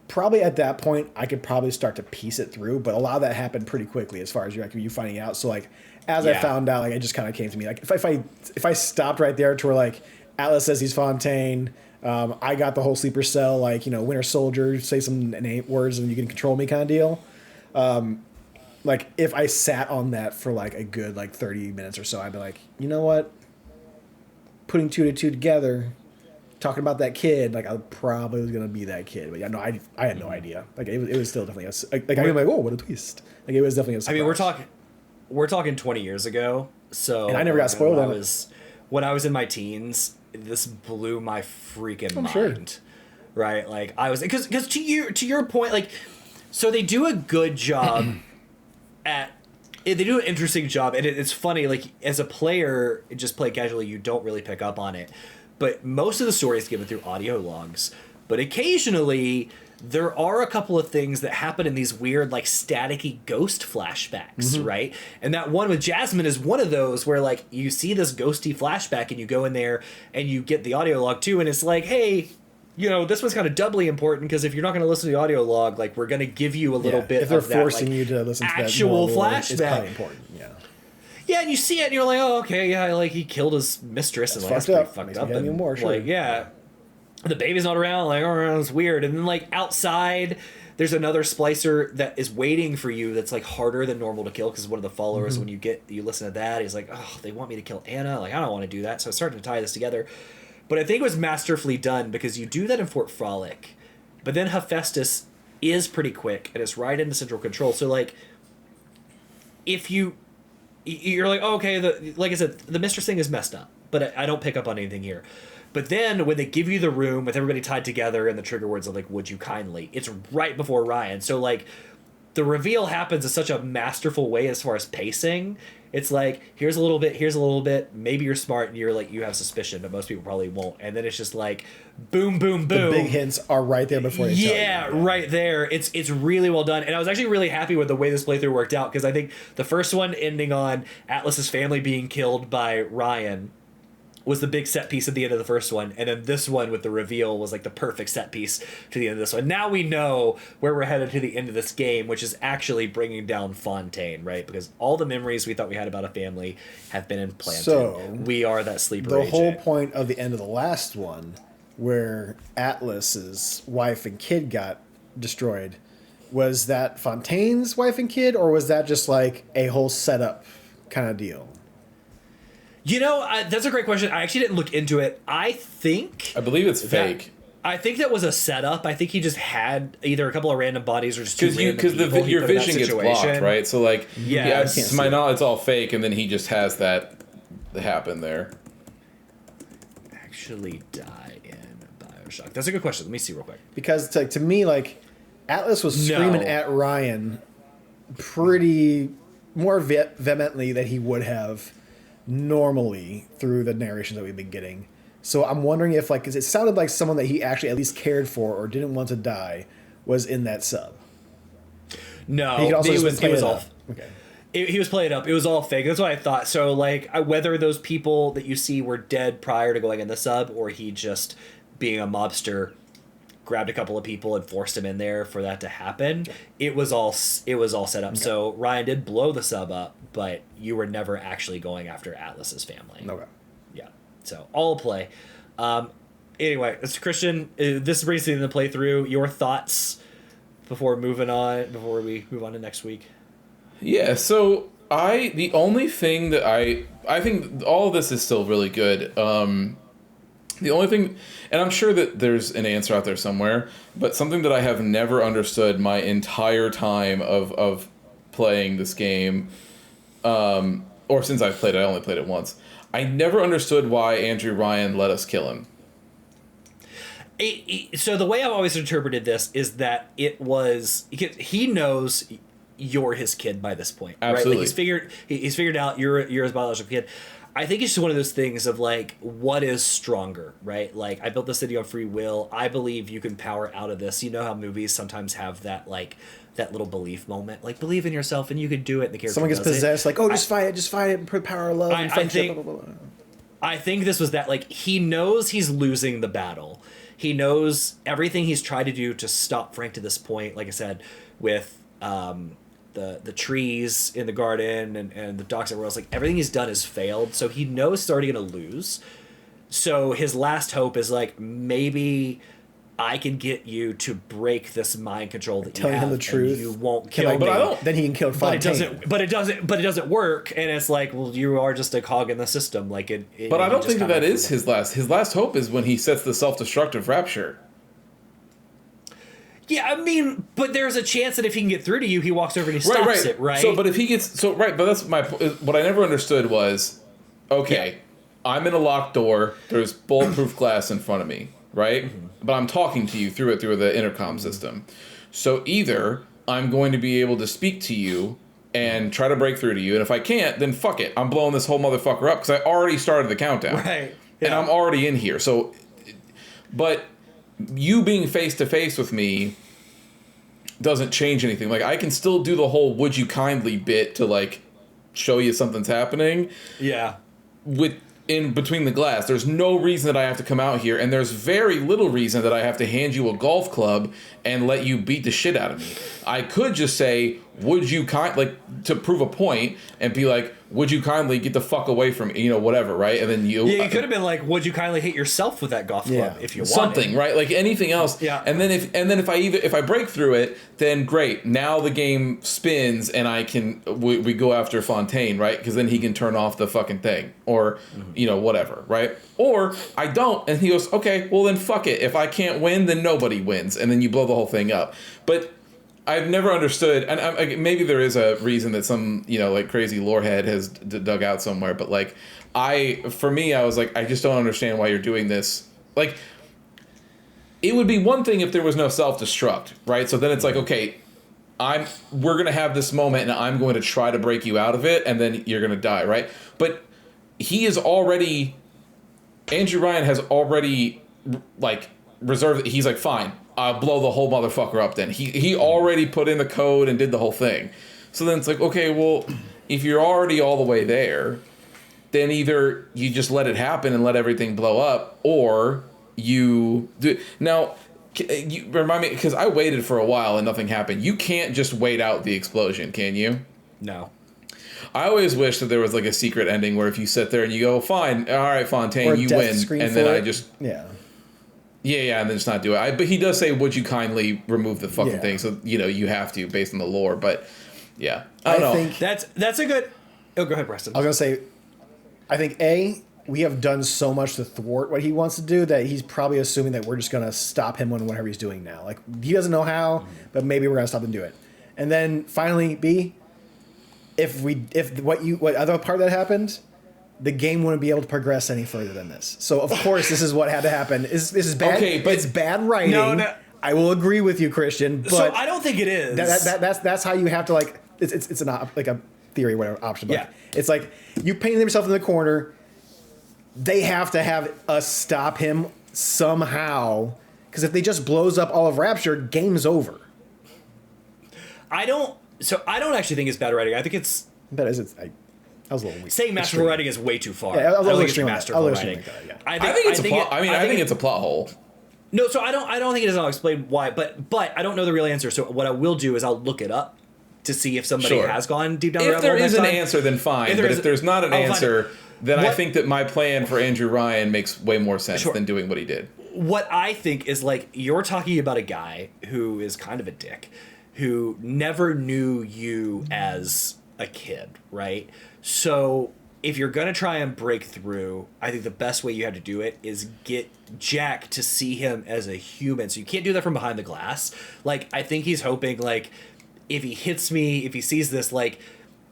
S3: probably at that point I could probably start to piece it through, but a lot of that happened pretty quickly as far as you finding out. So like as I found out, like it just kind of came to me. Like if I stopped right there to where like Atlas says he's Fontaine. I got the whole sleeper cell, like, Winter Soldier, say some words and you can control me kind of deal. Like, if I sat on that for, like, a good, 30 minutes or so, I'd be like, you know what? Putting 2 to 2 together, talking about that kid, like, I probably was going to be that kid. But, yeah, no, I had no idea. Like, it was still definitely I'm like, oh, what a twist. Like, it was definitely a surprise.
S2: I mean, we're talking 20 years ago, so...
S3: And I never got spoiled on
S2: it. When I was in my teens... This blew my freaking mind.
S3: Sure.
S2: Right? Like, I was, because to your point, like, so they do a good job they do an interesting job, and it's funny, like, as a player, just play casually, you don't really pick up on it, but most of the story is given through audio logs, but occasionally there are a couple of things that happen in these weird, like, staticky ghost flashbacks, right? And that one with Jasmine is one of those where, like, you see this ghosty flashback and you go in there and you get the audio log too, and it's like, hey, this one's kind of doubly important because if you're not going to listen to the audio log, like, we're going to give you a little bit
S3: if they're
S2: of that,
S3: forcing
S2: like,
S3: you to listen to that
S2: actual flashback.
S3: It's probably important, yeah.
S2: Yeah, and you see it and you're like, oh, okay, yeah, like, he killed his mistress, and like, that's pretty fucked up.
S3: And more, sure.
S2: Like, yeah. The baby's not around, like, oh, it's weird. And then, like, outside, there's another splicer that is waiting for you that's, like, harder than normal to kill because one of the followers, when you listen to that, he's like, oh, they want me to kill Anna? Like, I don't want to do that. So I started to tie this together. But I think it was masterfully done because you do that in Fort Frolic. But then Hephaestus is pretty quick, and it's right into central control. So, like, if you're like, oh, okay, like I said, the mistress thing is messed up, but I don't pick up on anything here. But then when they give you the room with everybody tied together and the trigger words are like, would you kindly, it's right before Ryan. So like the reveal happens in such a masterful way as far as pacing. It's like, here's a little bit, maybe you're smart and you're like, you have suspicion, but most people probably won't. And then it's just like, boom, boom, boom.
S3: The big hints are right there before they tell you.
S2: Yeah, right there. It's really well done. And I was actually really happy with the way this playthrough worked out, because I think the first one ending on Atlas's family being killed by Ryan was the big set piece at the end of the first one, and then this one with the reveal was like the perfect set piece to the end of this one. Now we know where we're headed to the end of this game, which is actually bringing down Fontaine, right? Because all the memories we thought we had about a family have been implanted. So we are that sleeper
S3: The
S2: AJ.
S3: whole point of the end of the last one, where Atlas's wife and kid got destroyed, was that Fontaine's wife and kid, or was that just like a whole setup kind of deal?
S2: You know, that's a great question. I actually didn't look into it. I
S4: believe it's fake.
S2: I think that was a setup. I think he just had either a couple of random bodies or just two random people
S4: your vision gets blocked, right? So like, to my knowledge, it's all fake, and then he just has that happen there.
S2: Actually die in Bioshock. That's a good question. Let me see real quick.
S3: Because to me, like, Atlas was screaming at Ryan pretty more vehemently than he would have normally through the narrations that we've been getting. So I'm wondering if, like, 'cause it sounded like someone that he actually at least cared for or didn't want to die was in that sub.
S2: No,
S3: he also
S2: it was all
S3: okay.
S2: He was playing up. It was all fake. That's what I thought. So like, whether those people that you see were dead prior to going in the sub, or he just, being a mobster, grabbed a couple of people and forced them in there for that to happen. It was all set up. Okay. So Ryan did blow the sub up, but you were never actually going after Atlas's family.
S3: Okay.
S2: Yeah. So all play. Anyway, Christian, this brings to the end of the playthrough. Your thoughts before we move on to next week?
S4: Yeah. So the only thing that I think all of this is still really good. The only thing, and I'm sure that there's an answer out there somewhere, but something that I have never understood my entire time of playing this game, or since I've played it, I only played it once. I never understood why Andrew Ryan let us kill him.
S2: So the way I've always interpreted this is that he knows you're his kid by this point.
S4: Absolutely.
S2: Right? Like he's figured out you're his biological kid. I think it's just one of those things of like, what is stronger, right? Like, I built the city on free will. I believe you can power out of this. You know how movies sometimes have that, like, that little belief moment, like, believe in yourself and you can do it. And the character
S3: someone gets possessed, like, oh, just fight it, and put power of love and friendship.
S2: I think this was that, like, he knows he's losing the battle. He knows everything he's tried to do to stop Frank to this point. Like I said, with the trees in the garden and the docks everywhere else, like everything he's done has failed. So he knows he's already going to lose. So his last hope is like, maybe I can get you to break this mind control that
S3: telling
S2: you have,
S3: him the truth.
S2: You won't kill me.
S3: But I don't. Then he can kill Fontaine.
S2: But it doesn't work. And it's like, well, you are just a cog in the system. Like it.
S4: But I don't think that is his last. His last hope is when he sets the self-destructive rapture.
S2: Yeah, I mean, but there's a chance that if he can get through to you, he walks over and he stops it, right?
S4: So, but if he gets but that's what I never understood was, okay, I'm in a locked door. There's bulletproof glass in front of me, right? Mm-hmm. But I'm talking to you through the intercom system. So either I'm going to be able to speak to you and try to break through to you, and if I can't, then fuck it, I'm blowing this whole motherfucker up because I already started the countdown,
S2: right?
S4: Yeah. And I'm already in here. So, but you being face to face with me doesn't change anything. Like, I can still do the whole "would you kindly" bit to like show you something's happening.
S2: Yeah.
S4: In between the glass, there's no reason that I have to come out here, and there's very little reason that I have to hand you a golf club and let you beat the shit out of me. I could just say, would you to prove a point and be like, would you kindly get the fuck away from me, whatever, right? And then you
S2: could have been like, would you kindly hit yourself with that golf club if you wanted.
S4: Something, right? Like anything else.
S2: Yeah.
S4: And then if I break through it, then great. Now the game spins and we go after Fontaine, right? Because then he can turn off the fucking thing or whatever, right? Or I don't, and he goes, okay, well then fuck it. If I can't win, then nobody wins, and then you blow the whole thing up. But I've never understood, and maybe there is a reason that some, like crazy lorehead has dug out somewhere, but like, for me, I was like, I just don't understand why you're doing this. Like, it would be one thing if there was no self-destruct, right? So then it's like, okay, we're gonna have this moment, and I'm going to try to break you out of it, and then you're gonna die, right? But Andrew Ryan has already, like, reserved. He's like, fine, I'll blow the whole motherfucker up. Then he already put in the code and did the whole thing. So then it's like, okay, well, if you're already all the way there, then either you just let it happen and let everything blow up, or you do. Now, you remind me, because I waited for a while and nothing happened. You can't just wait out the explosion, can you?
S2: No.
S4: I always wish that there was like a secret ending where if you sit there and you go, fine, all right, Fontaine, you win, and then I just yeah, and then just not do it. But he does say, would you kindly remove the fucking thing? So you have to, based on the lore. But yeah, I don't know.
S3: think
S2: That's a good. Oh, go ahead, Preston.
S3: I was gonna say, I think we have done so much to thwart what he wants to do that he's probably assuming that we're just gonna stop him on whatever he's doing now. Like, he doesn't know how, but maybe we're gonna stop him do it. And then finally, B, if what other part that happened, the game wouldn't be able to progress any further than this. So of course this is what had to happen. This is bad. Okay, but it's bad writing. No. I will agree with you, Christian. But
S2: so I don't think it is.
S3: That's how you have to, like. It's like a theory, whatever option. But
S2: yeah.
S3: It's like you painted yourself in the corner. They have to have us stop him somehow, because if they just blows up all of Rapture, game's over.
S2: I don't actually think it's bad writing. I think it's.
S3: That is, I was a little weak.
S2: Saying masterful writing is way too far.
S3: Yeah, I
S2: don't think
S3: it's
S2: masterful writing.
S4: I think it's a plot. I think it's a plot hole.
S2: No, so I don't think it does. I'll explain why, but I don't know the real answer. So what I will do is I'll look it up to see if somebody has gone deep down the rabbit hole.
S4: If there is an answer, then fine. If there's not an answer, then I think that my plan for Andrew Ryan makes way more sense than doing what he did.
S2: What I think is, like, you're talking about a guy who is kind of a dick, who never knew you as a kid, right? So if you're going to try and break through, I think the best way you have to do it is get Jack to see him as a human. So you can't do that from behind the glass. Like, I think he's hoping, like, if he hits me, if he sees this, like,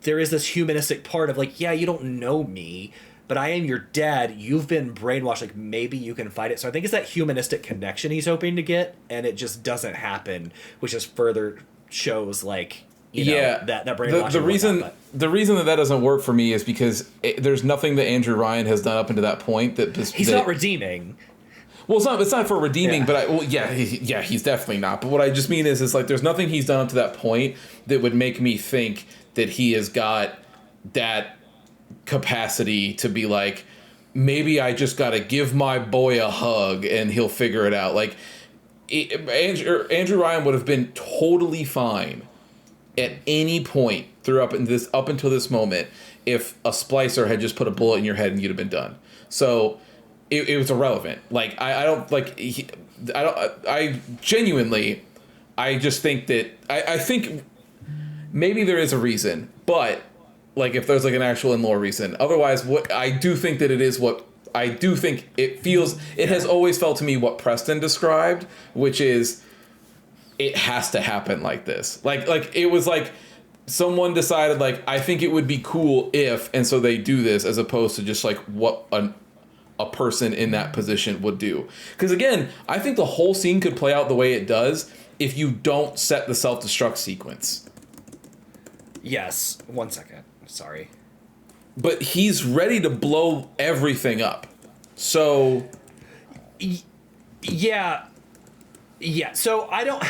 S2: there is this humanistic part of, like, yeah, you don't know me, but I am your dad. You've been brainwashed. Like, maybe you can fight it. So I think it's that humanistic connection he's hoping to get, and it just doesn't happen, which just further shows, like, you know, that brainwashing.
S4: The reason that doesn't work for me is because there's nothing that Andrew Ryan has done up until that point
S2: he's not redeeming.
S4: Well, it's not for redeeming, but he's definitely not. But what I just mean is like, there's nothing he's done up to that point that would make me think that he has got that capacity to be like, maybe I just got to give my boy a hug and he'll figure it out. Like, Andrew Ryan would have been totally fine at any point up until this moment if a splicer had just put a bullet in your head and you'd have been done. So it was irrelevant. Like, I genuinely, I just think that I think maybe there is a reason, but like, if there's like an actual in-law reason, otherwise, what I do think that it is what I do think it feels. It has always felt to me what Preston described, which is it has to happen like this. Like it was like someone decided, like, I think it would be cool if, and so they do this, as opposed to just like what a person in that position would do. Because again, I think the whole scene could play out the way it does if you don't set the self-destruct sequence.
S2: Yes. 1 second. Sorry.
S4: But he's ready to blow everything up. So yeah. So I don't.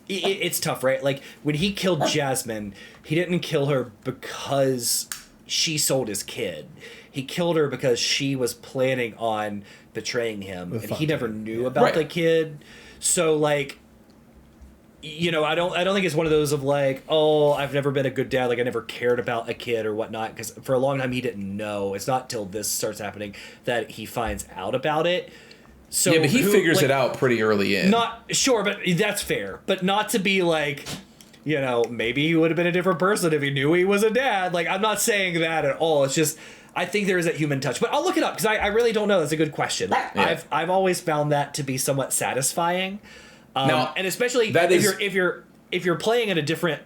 S4: It's tough, right? Like, when he killed Jasmine, he didn't kill her because she sold his kid. He killed her because she was planning on betraying him, and he never knew about the kid. So, like, you know, I don't think it's one of those of like, oh, I've never been a good dad, like I never cared about a kid or whatnot, because for a long time he didn't know. It's not till this starts happening that he finds out about it. So yeah, but he figures it out pretty early in.
S2: Not sure, but that's fair. But not to be like, you know, maybe he would have been a different person if he knew he was a dad. Like, I'm not saying that at all. It's just, I think there is that human touch. But I'll look it up, because I really don't know. That's a good question. Yeah. I've always found that to be somewhat satisfying. Now, and especially if you're if you're playing in a different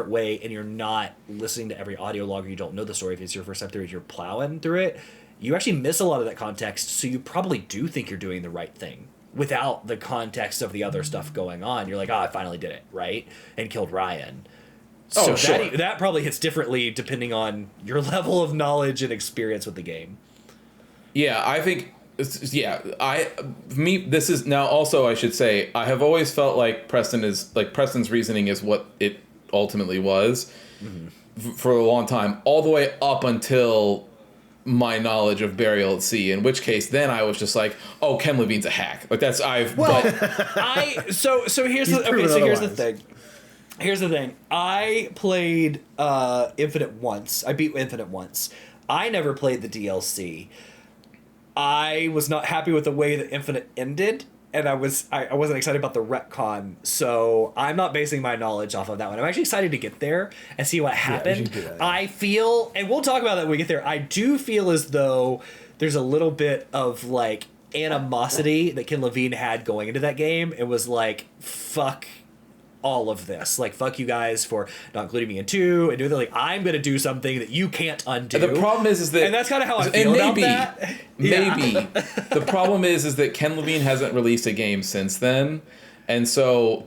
S2: way and you're not listening to every audio log, or you don't know the story, if it's your first time through it, you're plowing through it, you actually miss a lot of that context. So you probably do think you're doing the right thing without the context of the other stuff going on. You're like, oh, I finally did it, right? And killed Ryan. So
S4: sure.
S2: that probably hits differently depending on your level of knowledge and experience with the game.
S4: Yeah, I think. Yeah, this is now also, I should say, I have always felt like Preston's reasoning is what it ultimately was for a long time, all the way up until my knowledge of Burial at Sea, in which case then I was just like, oh, Ken Levine's a hack. Like that's here's the thing. Here's the thing. I played Infinite once. I beat Infinite once. I never played the DLC. I was not happy with the way that Infinite ended, and I wasn't excited about the retcon, so I'm not basing my knowledge off of that one. I'm actually excited to get there and see what happened. Yeah, I feel, and we'll talk about that when we get there, I do feel as though there's a little bit of, like, animosity that Ken Levine had going into that game. It was like, fuck all of this, like, fuck you guys for not including me in 2 and doing like, I'm gonna do something that you can't undo. The problem is that,
S2: and that's kind of how I feel about that.
S4: Maybe the problem is that Ken Levine hasn't released a game since then, and so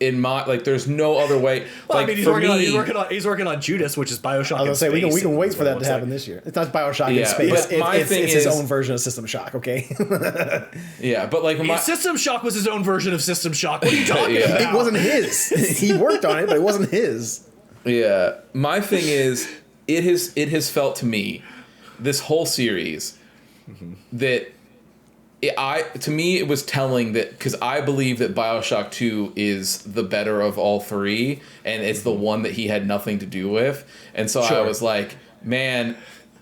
S4: in my, like, there's no other way.
S2: Well,
S4: like,
S2: I mean, he's working on Judas, which is Bioshock.
S3: I was gonna say we can wait for that to happen this year. It's not Bioshock in space. It's his own version of System Shock. Okay.
S4: Yeah, but like
S2: System Shock was his own version of System Shock. What are you talking about?
S3: It wasn't his. He worked on it, but it wasn't his.
S4: Yeah, my thing is, it has felt to me, this whole series, that. To me, it was telling that, because I believe that Bioshock 2 is the better of all 3, and it's the one that he had nothing to do with. And so I was like, man,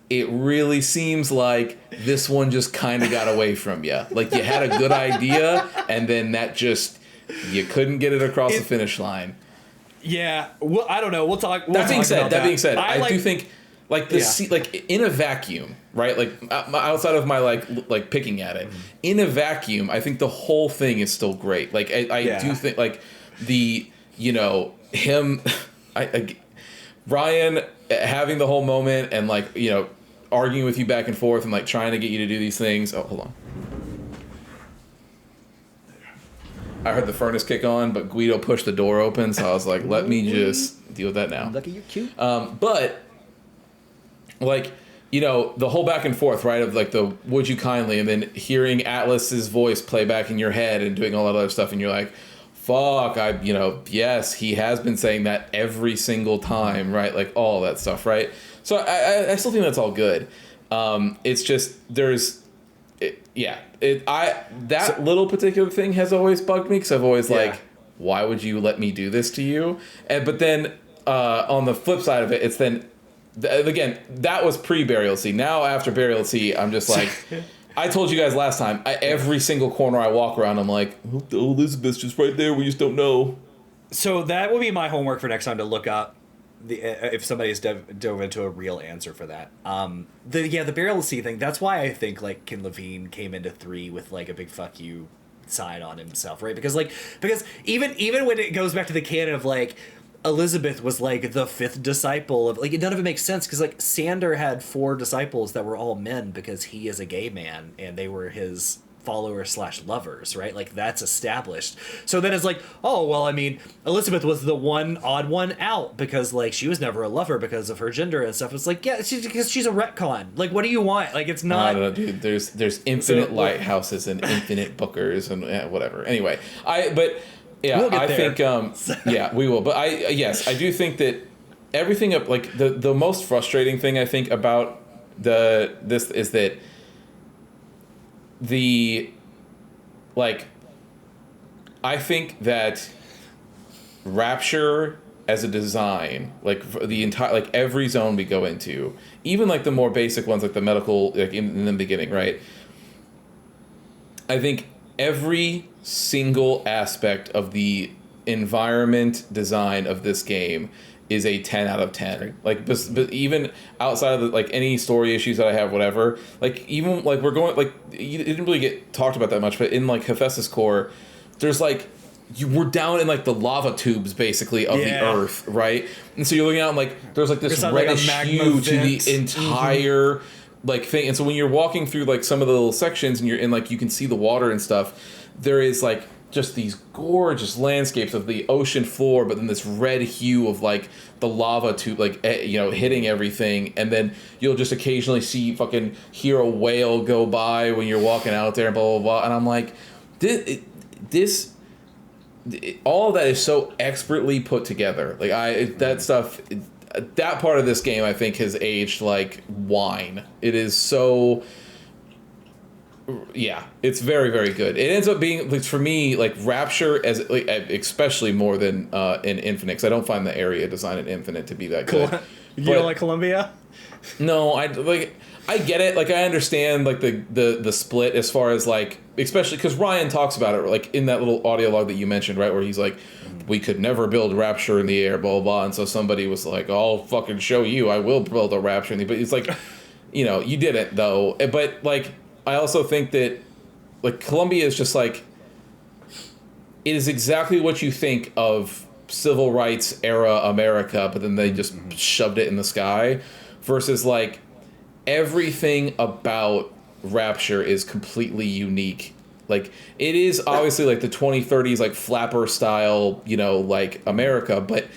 S4: it really seems like this one just kind of got away from you. Like, you had a good idea, and then you couldn't get it across the finish line.
S2: Yeah, well, I don't know. We'll talk.
S4: That being said, I do think, like, like, in a vacuum, right? Like, outside of my like picking at it, in a vacuum, I think the whole thing is still great. Like, I do think, like, the, him, Ryan having the whole moment and, like, arguing with you back and forth and, like, trying to get you to do these things. Oh, hold on. I heard the furnace kick on, but Guido pushed the door open, so I was like, let me just deal with that now.
S3: Lucky you're cute.
S4: But, like, the whole back and forth, right, of, like, the would you kindly, and then hearing Atlas's voice play back in your head and doing all that other stuff, and you're like, fuck, yes, he has been saying that every single time, right, like, all that stuff, right? So I still think that's all good. It's just, little particular thing has always bugged me, because I've always, like, why would you let me do this to you? But then, on the flip side of it, it's then, again, that was pre-Burial Sea. Now, after Burial Sea, I'm just like, I told you guys last time, every single corner I walk around, I'm like, oh, Elizabeth's just right there, we just don't know.
S2: So that will be my homework for next time, to look up if somebody's dove into a real answer for that. The Burial Sea thing, that's why I think, like, Ken Levine came into 3 with, like, a big fuck you sign on himself, right? Because even when it goes back to the canon of, like, Elizabeth was, like, the 5th disciple of, like, none of it makes sense, because, like, Sander had 4 disciples that were all men because he is a gay man and they were his followers / lovers, right? Like, that's established. So then it's like, oh, well, I mean, Elizabeth was the one odd one out because, like, she was never a lover because of her gender and stuff. It's like, yeah, because she's a retcon. Like, what do you want? Like, it's not.
S4: I don't know, dude. There's infinite lighthouses and infinite bookers and whatever. Anyway, yeah,
S2: we'll
S4: I think, yeah, we will. But I do think that everything, like, the most frustrating thing I think about this is that I think that Rapture as a design, like, the entire, like, every zone we go into, even, like, the more basic ones, like the medical, like, in the beginning, right? I think every single aspect of the environment design of this game is a 10 out of 10. Like, but even outside of the, like, any story issues that I have, whatever, like, even, like, we're going, like, it didn't really get talked about that much, but in, like, Hephaestus Core, there's, like, you were down in like the lava tubes basically of the earth, right? And so you're looking out and like there's like this reddish hue to the entire like thing. And so when you're walking through like some of the little sections and you're in like you can see the water and stuff, there is like just these gorgeous landscapes of the ocean floor, but then this red hue of like the lava tube, like hitting everything, and then you'll just occasionally hear a whale go by when you're walking out there, and blah blah blah. And I'm like, all of that is so expertly put together. Like that part of this game I think has aged like wine. It is so. Yeah, it's very, very good. It ends up being, like, for me, like Rapture, as like, especially more than in Infinite, because I don't find the area design in Infinite to be that good.
S2: You don't like Columbia?
S4: No, I get it. Like, I understand like the split as far as like, especially because Ryan talks about it like in that little audio log that you mentioned, right, where he's like, we could never build Rapture in the air, blah blah blah, and so somebody was like, I'll fucking show you, I will build a Rapture in the, but it's like, you didn't though, but like. I also think that, like, Columbia is just, like, it is exactly what you think of civil rights era America, but then they just shoved it in the sky, versus, like, everything about Rapture is completely unique. Like, it is obviously, like, the 2030s, like, flapper style, like, America, but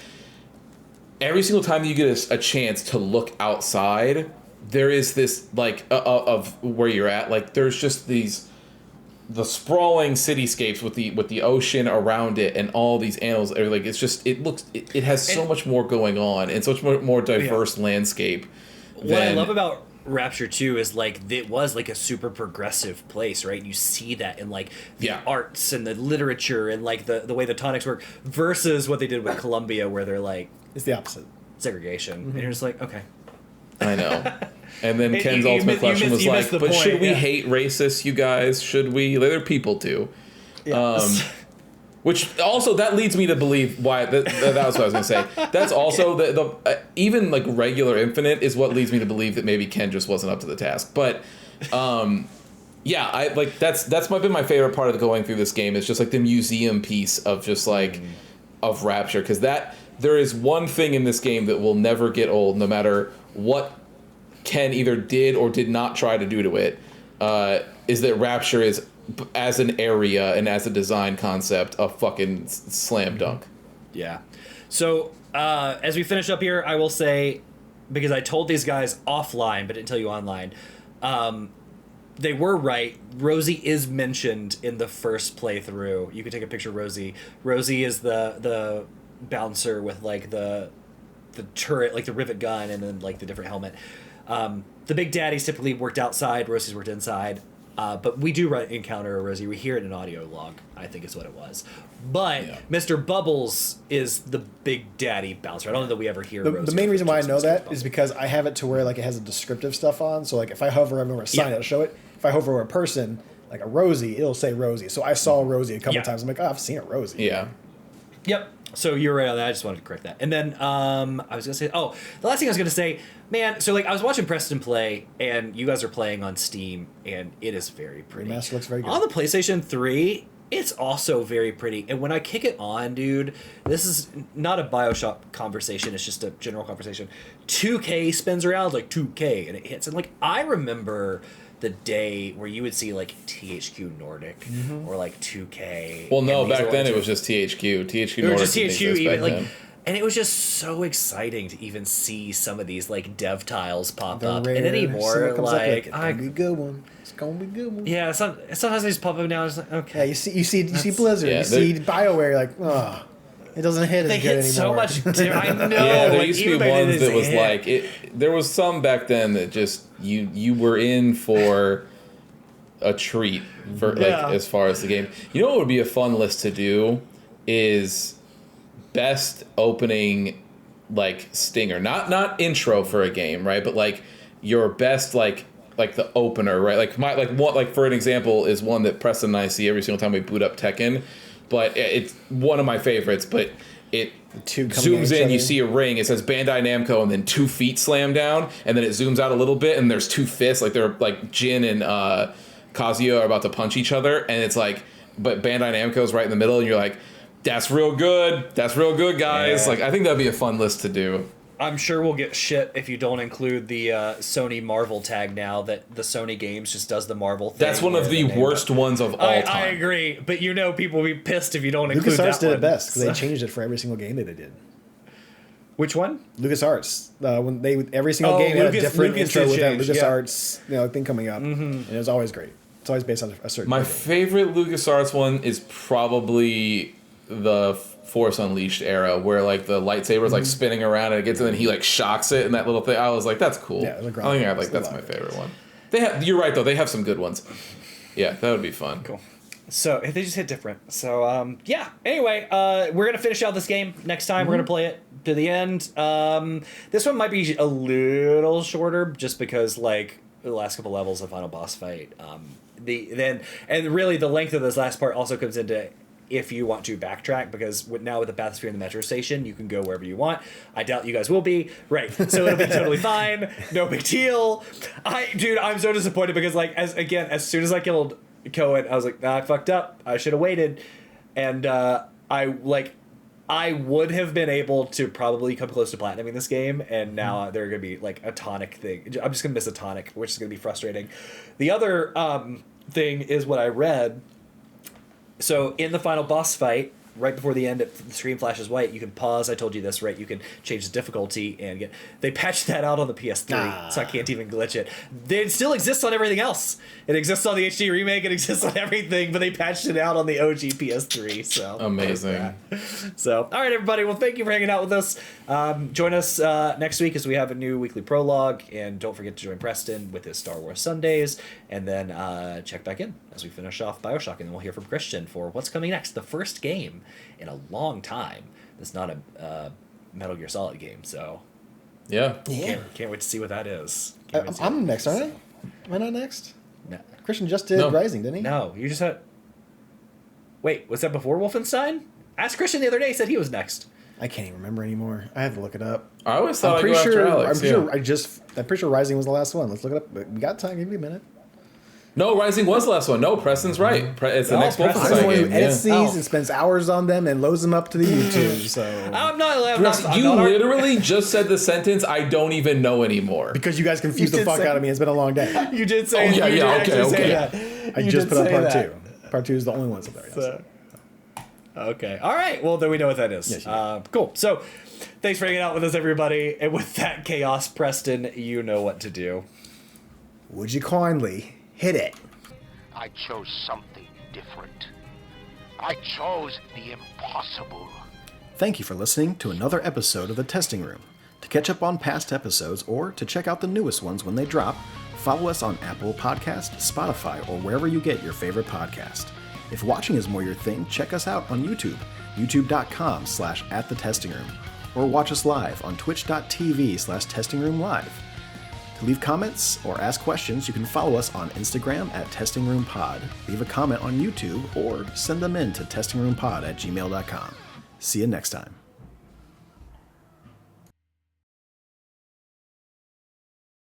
S4: every single time you get a chance to look outside, there is this, like, of where you're at, like, there's just the sprawling cityscapes with the ocean around it and all these animals. Like, it's just, it has so much more going on and so much more diverse landscape.
S2: What I love about Rapture 2 is, like, it was, like, a super progressive place, right? You see that in, like, the arts and the literature and, like, the way the tonics work versus what they did with Columbia, where they're, like...
S3: It's the opposite.
S2: Segregation. And you're just like, okay.
S4: I know. And then Ken's ultimate question was like, but should we hate racists, you guys? Should we? They're people too. Yes. Which also, that leads me to believe why, that was what I was going to say. That's also, even like regular Infinite is what leads me to believe that maybe Ken just wasn't up to the task. But, yeah, I like that's been my favorite part of going through this game. Is just like the museum piece of just like, of Rapture. Because there is one thing in this game that will never get old, no matter what Ken either did or did not try to do to it, is that Rapture is, as an area and as a design concept, a fucking slam dunk.
S2: Yeah. So, as we finish up here, I will say, because I told these guys offline, but didn't tell you online, they were right. Rosie is mentioned in the first playthrough. You can take a picture of Rosie. Rosie is the bouncer with, like, the turret, like the rivet gun, and then like the different helmet. The big daddies typically worked outside. Rosie's worked inside. But we do encounter a Rosie. We hear it in an audio log, I think is what it was. But Mr. Bubbles is the big daddy bouncer. I don't know that we ever hear Rosie.
S3: The main reason why I know that is because I have it to where like it has a descriptive stuff on. So like if I hover over a sign, it'll show it. If I hover over a person, like a Rosie, it'll say Rosie. So I saw Rosie a couple times. I'm like, oh, I've seen a Rosie.
S4: Yeah.
S2: Yep. So you're right on that. I just wanted to correct that. And then I was going to say, the last thing I was going to say, man, so like I was watching Preston play, and you guys are playing on Steam, and it is very pretty.
S3: Remaster looks very good.
S2: On the PlayStation 3, it's also very pretty. And when I kick it on, dude, this is not a Bioshock conversation. It's just a general conversation. 2K spins around, like 2K, and it hits. And like I remember the day where you would see like THQ Nordic or like 2K.
S4: Well, no, back then it was just THQ. THQ Nordic.
S2: Just THQ even like, and it was just so exciting to even see some of these like dev tiles pop up. And anymore, like,
S3: it's gonna be a good one. It's gonna be a good one.
S2: Yeah, sometimes they just pop up now. It's like, okay.
S3: Yeah, you see Blizzard, you see BioWare, like, oh. It doesn't hit as
S2: they
S3: good
S2: hit so
S3: anymore.
S2: much. I know.
S4: Yeah, there
S2: like,
S4: used to be ones that was like it. There was some back then that just you were in for a treat for like as far as the game. You know what would be a fun list to do is best opening like stinger, not intro for a game, right? But like your best like the opener, right? Like for an example is one that Preston and I see every single time we boot up Tekken. But it's one of my favorites. But it zooms in, you see a ring. It says Bandai Namco, and then 2 feet slam down, and then it zooms out a little bit, and there's 2 fists, like they're like Jin and Kazuya are about to punch each other, and it's like, but Bandai Namco's right in the middle, and you're like, That's real good. That's real good, guys.
S2: Yeah.
S4: Like, I think that'd be a fun list to do.
S2: I'm sure we'll get shit if you don't include the Sony Marvel tag now that the Sony Games just does the Marvel thing.
S4: That's one of the worst ones of all time.
S2: I agree, but people will be pissed if you don't include that
S3: LucasArts did
S2: one.
S3: it best because they changed it for every single game that they did.
S2: Which one?
S3: LucasArts. When they every single game had a different intro with that LucasArts thing coming up, and it was always great. It's always based on a certain.
S4: My favorite LucasArts one is probably the Force Unleashed era, where like the lightsaber's like spinning around and it gets, and then he like shocks it and that little thing. I was like, that's cool.
S3: Yeah,
S4: I think that's my favorite one. They have. You're right though. They have some good ones. Yeah, that would be fun.
S2: Cool. So they just hit different. So yeah. Anyway, we're gonna finish out this game next time. We're gonna play it to the end. This one might be a little shorter, just because like the last couple levels of final boss fight. Really the length of this last part also comes into if you want to backtrack, because now with the bathysphere and the metro station, you can go wherever you want. I doubt you guys will be. Right. So it'll be totally fine. No big deal. I'm so disappointed because like as soon as I killed Cohen, I was like, I fucked up. I should have waited. And I would have been able to probably come close to platinum in this game, and now they're going to be like a tonic thing. I'm just going to miss a tonic, which is going to be frustrating. The other thing is what I read. So in the final boss fight, right before the end, the screen flashes white, you can pause. I told you this, right? You can change the difficulty and get... They patched that out on the PS3, so I can't even glitch it. It still exists on everything else. It exists on the HD remake, it exists on everything, but they patched it out on the OG PS3, so...
S4: Amazing.
S2: So, all right, everybody. Well, thank you for hanging out with us. Join us next week as we have a new weekly prologue, and don't forget to join Preston with his Star Wars Sundays, and then check back in as we finish off Bioshock, and then we'll hear from Christian for what's coming next. The first game in a long time that's not a Metal Gear Solid game, so
S4: yeah.
S2: Can't wait to see what that is.
S3: I'm next, aren't I? Am I not next?
S2: No.
S3: Christian just did Rising, didn't he?
S2: No, you just had... Wait, was that before Wolfenstein? Asked Christian the other day, he said he was next.
S3: I can't even remember anymore. I have to look it up.
S4: I always thought I'd go after Alex.
S3: I'm pretty sure Rising was the last one. Let's look it up. We got time. Give me a minute.
S4: No, Rising was the last one. No, Preston's right. It's the next Wolfenstein game.
S3: I'm the one who edits these and spends hours on them and loads them up to the YouTube. So
S2: I'm not.
S4: You literally just said the sentence I don't even know anymore.
S3: Because you guys confused the fuck out of me. It's been a long day.
S2: You did say.
S4: Okay.
S3: I just put up part 2. Part 2 is the only one up there.
S2: So, okay. All right. Well, then we know what that is. Yes, cool. So, thanks for hanging out with us, everybody. And with that chaos, Preston, you know what to do.
S3: Would you kindly hit it?
S1: I chose something different. I chose the impossible.
S3: Thank you for listening to another episode of The Testing Room. To catch up on past episodes or to check out the newest ones when they drop, follow us on Apple Podcasts, Spotify, or wherever you get your favorite podcast. If watching is more your thing, check us out on YouTube, youtube.com/@thetestingroom, or watch us live on twitch.tv/testingroomlive. To leave comments or ask questions, you can follow us on Instagram @testingroompod, leave a comment on YouTube, or send them in to testingroompod@gmail.com. See you next time.